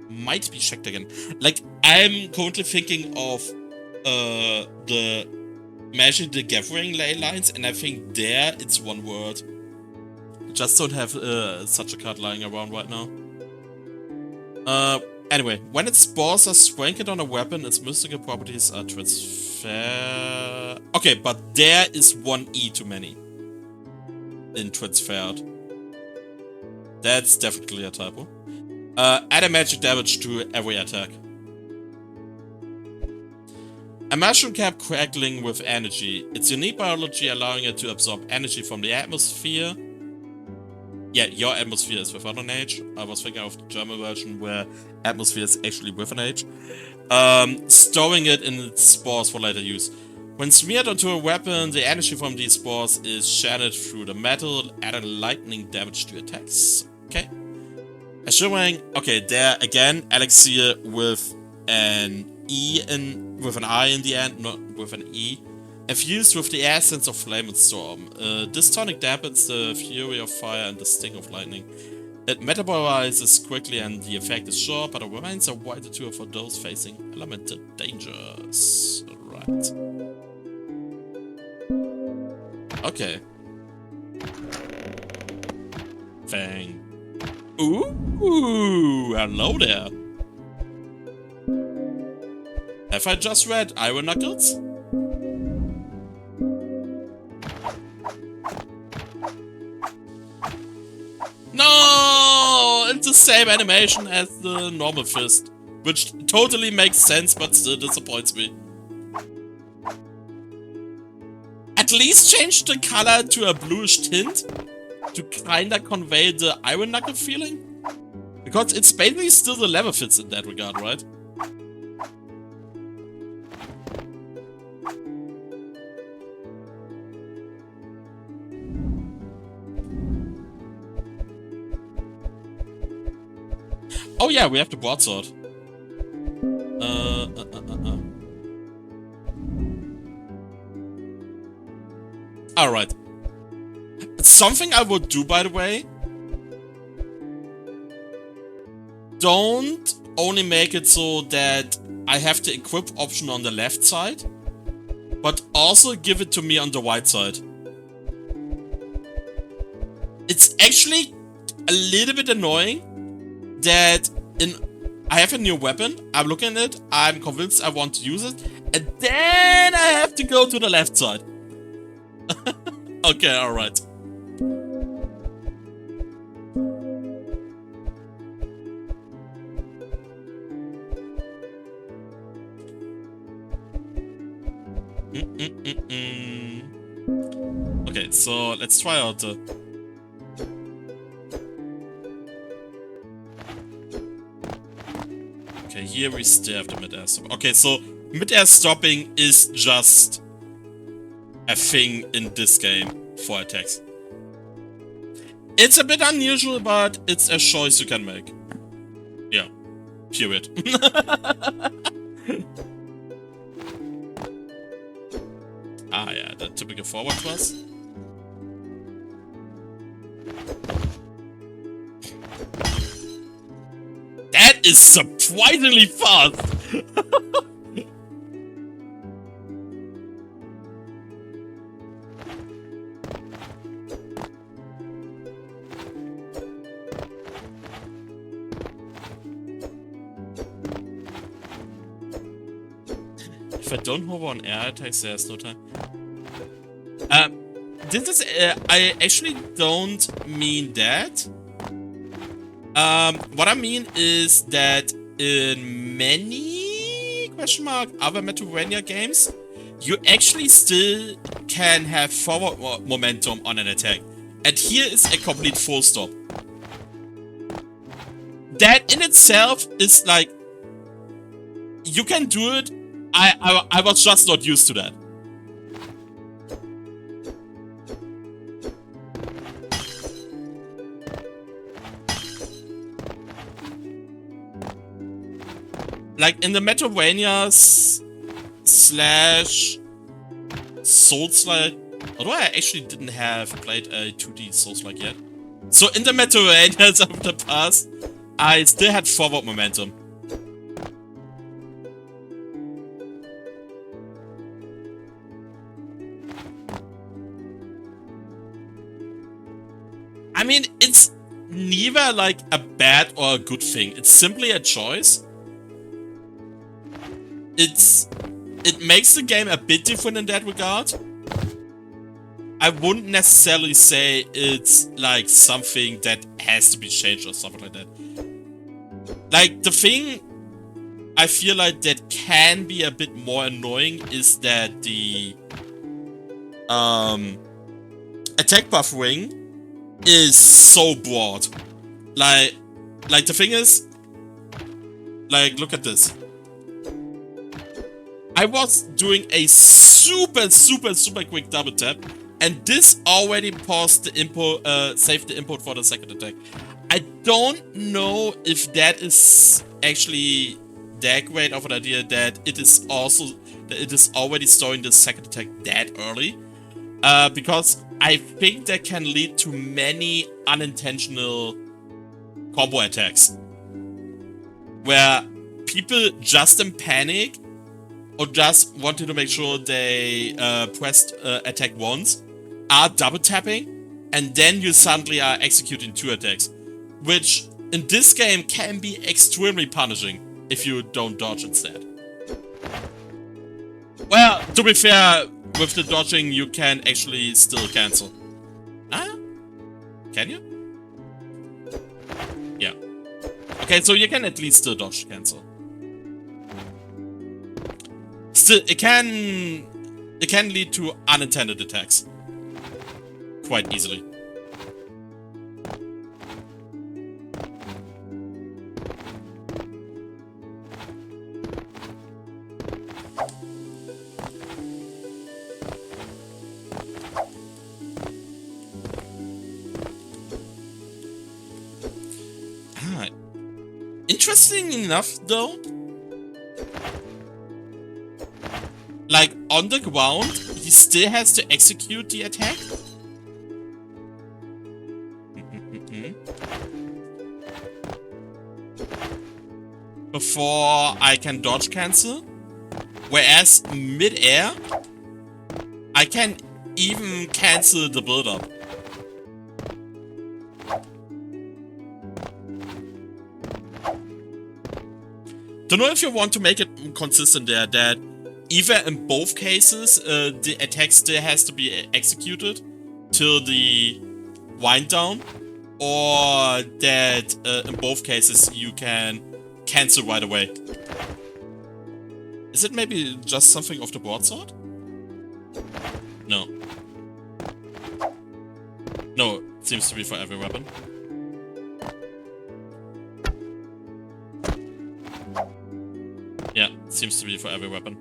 Might be checked again. Like, I'm currently thinking of the Magic the Gathering ley lines, and I think there it's one word. Just don't have such a card lying around right now. Anyway, when its spores are sprinkled on a weapon, its mystical properties are transferred. Okay, but there is one E too many in transferred. That's definitely a typo. Add a magic damage to every attack. A mushroom kept crackling with energy. Its unique biology allowing it to absorb energy from the atmosphere. Yeah, your atmosphere is without an H. I was thinking of the German version where atmosphere is actually with an H. Storing it in its spores for later use. When smeared onto a weapon, the energy from these spores is channeled through the metal, adding lightning damage to attacks. Okay. Assuring, okay, there again, elixir with an E with an I in the end, not with an E. Infused with the essence of flame and storm. This tonic dampens the fury of fire and the sting of lightning. It metabolizes quickly and the effect is short, but it remains a vital tool for those facing elemental dangers. Right. Okay. Bang. Ooh, hello there. Have I just read Iron Knuckles? No! It's the same animation as the normal fist, which totally makes sense but still disappoints me. A at least change the color to a bluish tint to kinda convey the Iron Knuckle feeling. Because it's basically still the leather fits in that regard, right? Oh yeah, we have the broadsword. Alright. Something I would do, by the way. Don't only make it so that I have the equip option on the left side, but also give it to me on the right side. It's actually a little bit annoying that I have a new weapon, I'm looking at it, I'm convinced I want to use it, and then I have to go to the left side. Okay, alright. Okay, so let's try out the... Okay, here we still have the mid-air stop. Okay, so mid-air stopping is just a thing in this game for attacks. It's a bit unusual, but it's a choice you can make. Yeah, period. Ah yeah, the typical forward thrust. That is surprisingly fast! If I don't hover on air attacks, there's no time. This is, I actually don't mean that. What I mean is that in many other Metroidvania games, you actually still can have forward momentum on an attack. And here is a complete full stop. That in itself is like, you can do it. I was just not used to that. Like in the Metroidvanias slash Soulslike, although I actually didn't have played a 2D Soulslike yet. So in the Metroidvanias of the past, I still had forward momentum. I mean, it's neither like a bad or a good thing. It's simply a choice. It makes the game a bit different in that regard. I wouldn't necessarily say it's like something that has to be changed or something like that. Like, the thing I feel like that can be a bit more annoying is that the attack buffering is so broad. Like the thing is, like, look at this. I was doing a super quick double tap, and this already paused the input, saved the input for the second attack. I don't know if that is actually that great of an idea that it is already storing the second attack that early, because I think that can lead to many unintentional combo attacks, where people just in panic or just wanted to make sure they pressed attack once, are double tapping, and then you suddenly are executing 2 attacks, which in this game can be extremely punishing if you don't dodge instead. Well, to be fair, with the dodging you can actually still cancel. Ah? Can you? Yeah. Okay, so you can at least still dodge cancel. Still, it can it can lead to unintended attacks quite easily. Interesting enough, though, like on the ground, he still has to execute the attack. Before I can dodge cancel. Whereas mid-air, I can even cancel the build-up. Don't know if you want to make it consistent there, that either in both cases, the attack still has to be executed till the wind down, or that in both cases you can cancel right away. Is it maybe just something of the broadsword? No. No, it seems to be for every weapon. Yeah, it seems to be for every weapon.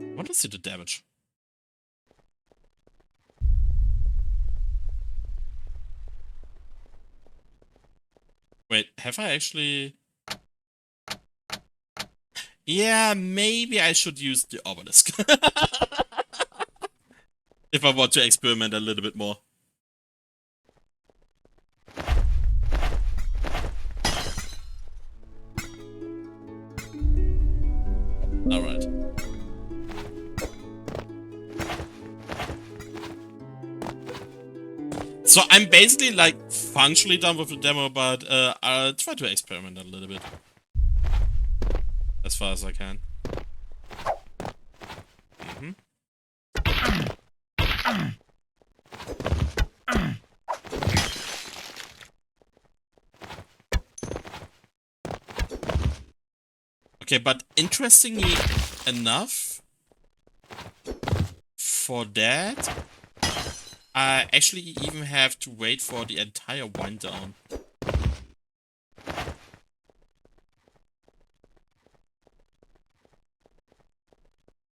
I want to see the damage. Wait, have I actually... Yeah, maybe I should use the obelisk. If I want to experiment a little bit more. Alright. So I'm basically like functionally done with the demo, but I'll try to experiment a little bit. As far as I can. Okay, but interestingly enough, for that, I actually even have to wait for the entire wind down.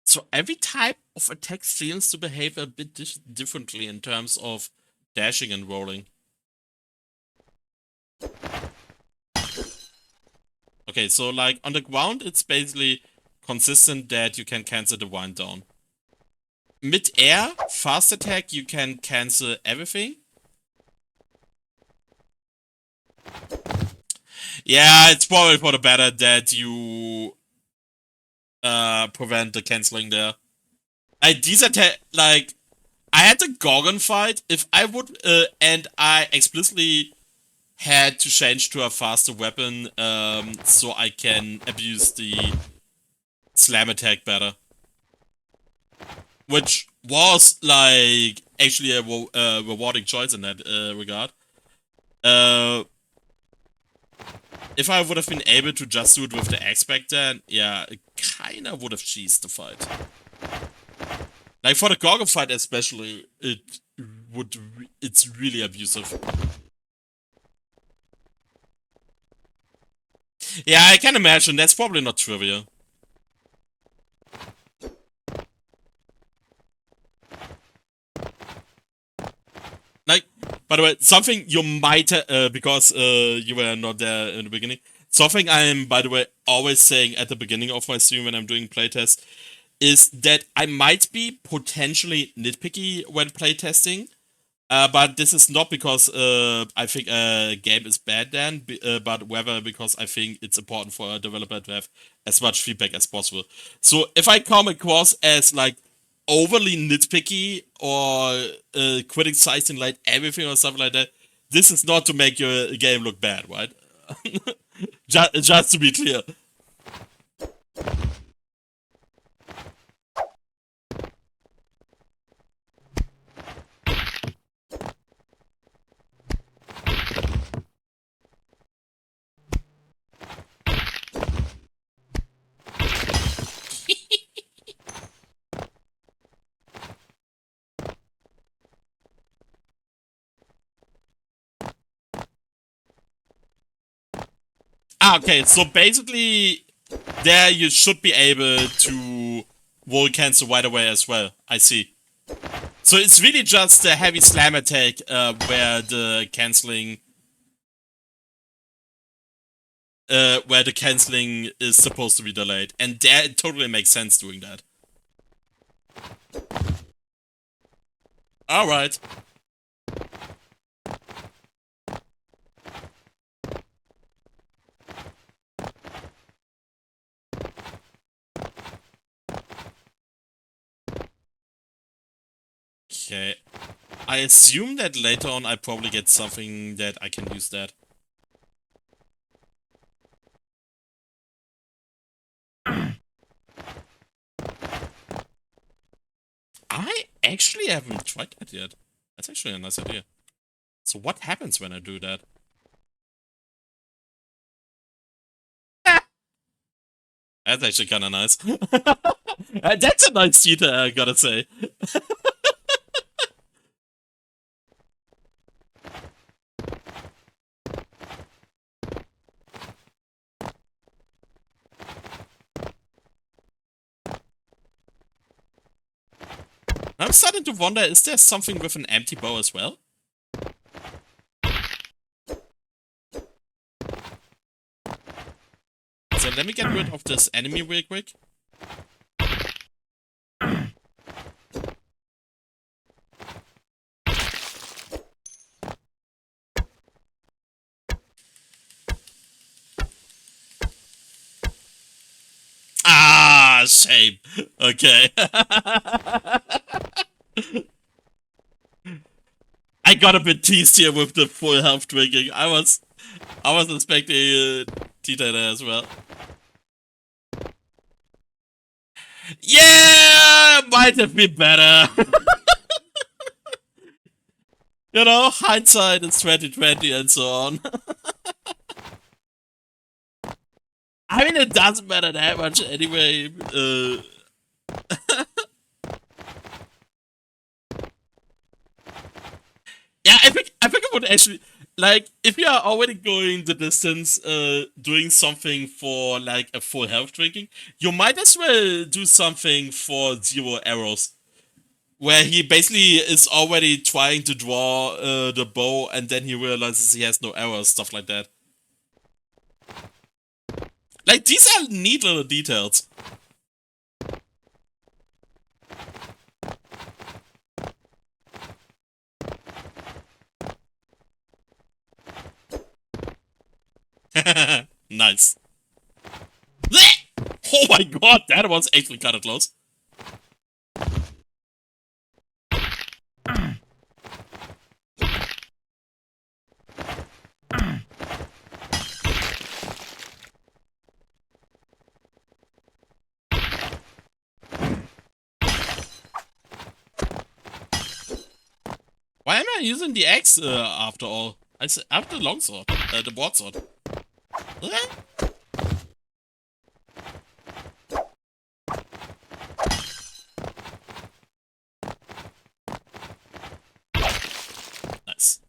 So every type of attack seems to behave a bit differently in terms of dashing and rolling. Okay, so like on the ground, it's basically consistent that you can cancel the wind down. Mid-air, fast attack, you can cancel everything. Yeah, it's probably for the better that you prevent the canceling there. Like, these attack, like, I had the Gorgon fight. If I would, and I explicitly had to change to a faster weapon, so I can abuse the slam attack better. Which was, like, actually a rewarding choice in that regard. If I would have been able to just do it with the X-Pack then, yeah, it kinda would have cheesed the fight. Like, for the Gorgon fight especially, it's really abusive. Yeah, I can imagine, that's probably not trivial. Like, by the way, something you might, because you were not there in the beginning, something I'm, by the way, always saying at the beginning of my stream when I'm doing playtests, is that I might be potentially nitpicky when playtesting, but this is not because I think a game is bad then, but rather because I think it's important for a developer to have as much feedback as possible. So if I come across as like overly nitpicky or criticizing like everything or something like that, this is not to make your game look bad, right? just to be clear. Okay, so basically, there you should be able to wall cancel right away as well. I see. So it's really just a heavy slam attack where the canceling is supposed to be delayed, and there it totally makes sense doing that. All right. Okay. I assume that later on I probably get something that I can use that. I actually haven't tried that yet. That's actually a nice idea. So what happens when I do that? That's actually kind of nice. That's a nice detail, I gotta say. I'm starting to wonder, is there something with an empty bow as well? So let me get rid of this enemy real quick. Ah, shame. Okay. I got a bit teased here with the full health drinking. I was expecting detail there as well. Yeah, might have been better. You know, hindsight is 2020 and so on. I mean, it doesn't matter that much anyway. Yeah, I think it would actually, like, if you are already going the distance, doing something for like a full health drinking, you might as well do something for 0 arrows, where he basically is already trying to draw the bow, and then he realizes he has no arrows, stuff like that. Like, these are neat little details. Nice. Oh my god, that was actually kind of close. Why am I using the axe after all? I have the longsword, the broadsword. Nice.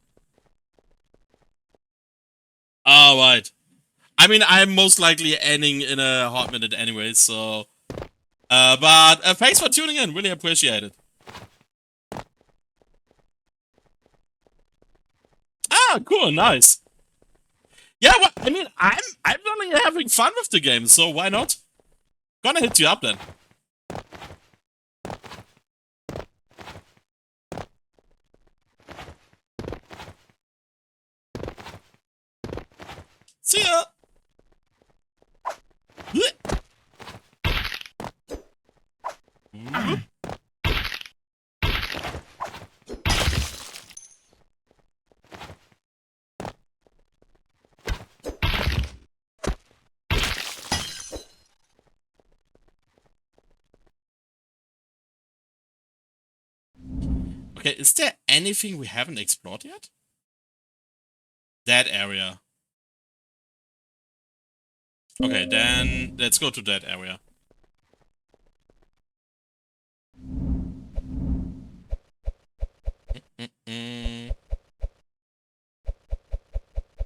Alright. I mean, I'm most likely ending in a hot minute anyway, so... but thanks for tuning in, really appreciate it. Ah, cool, nice. Yeah, well, I mean, I'm really having fun with the game, so why not? Gonna hit you up then. See ya! Okay, is there anything we haven't explored yet? That area. Okay, then let's go to that area.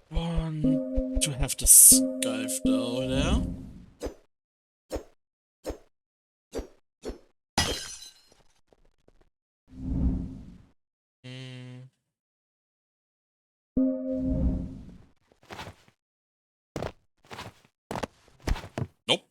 One to have the scythe over there. Nope.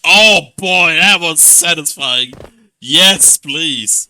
Oh boy, that was satisfying. Yes, please.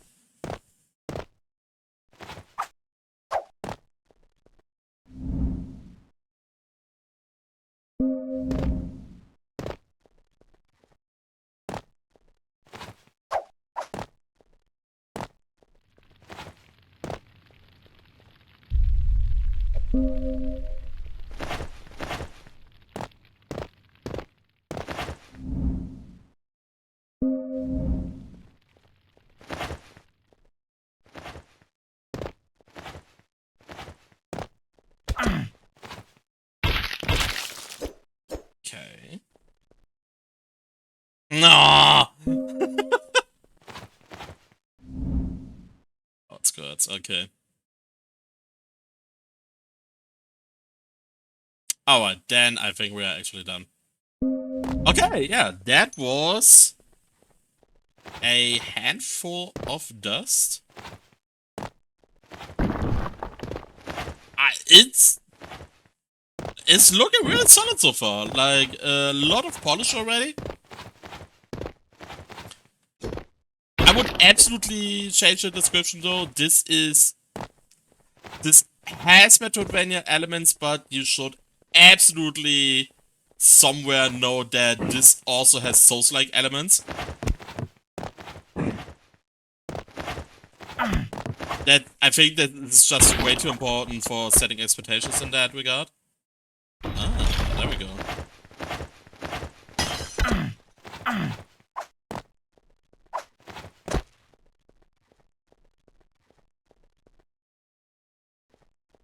Okay. No. That's good. Okay. Alright, then I think we are actually done. Okay, yeah, that was a handful of dust. It's looking really solid so far. Like a lot of polish already. I would absolutely change the description though. This has Metroidvania elements, but you should absolutely somewhere know that this also has Soulslike elements. That I think that is just way too important for setting expectations in that regard. Ah, there we go.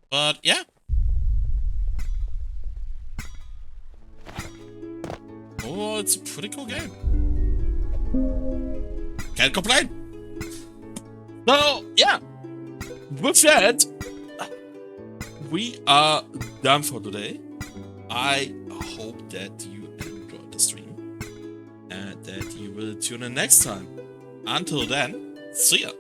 But yeah. Oh, it's a pretty cool game. Can't complain. So yeah. With that, we are done for today. I hope that you enjoyed the stream and that you will tune in next time. Until then, see ya.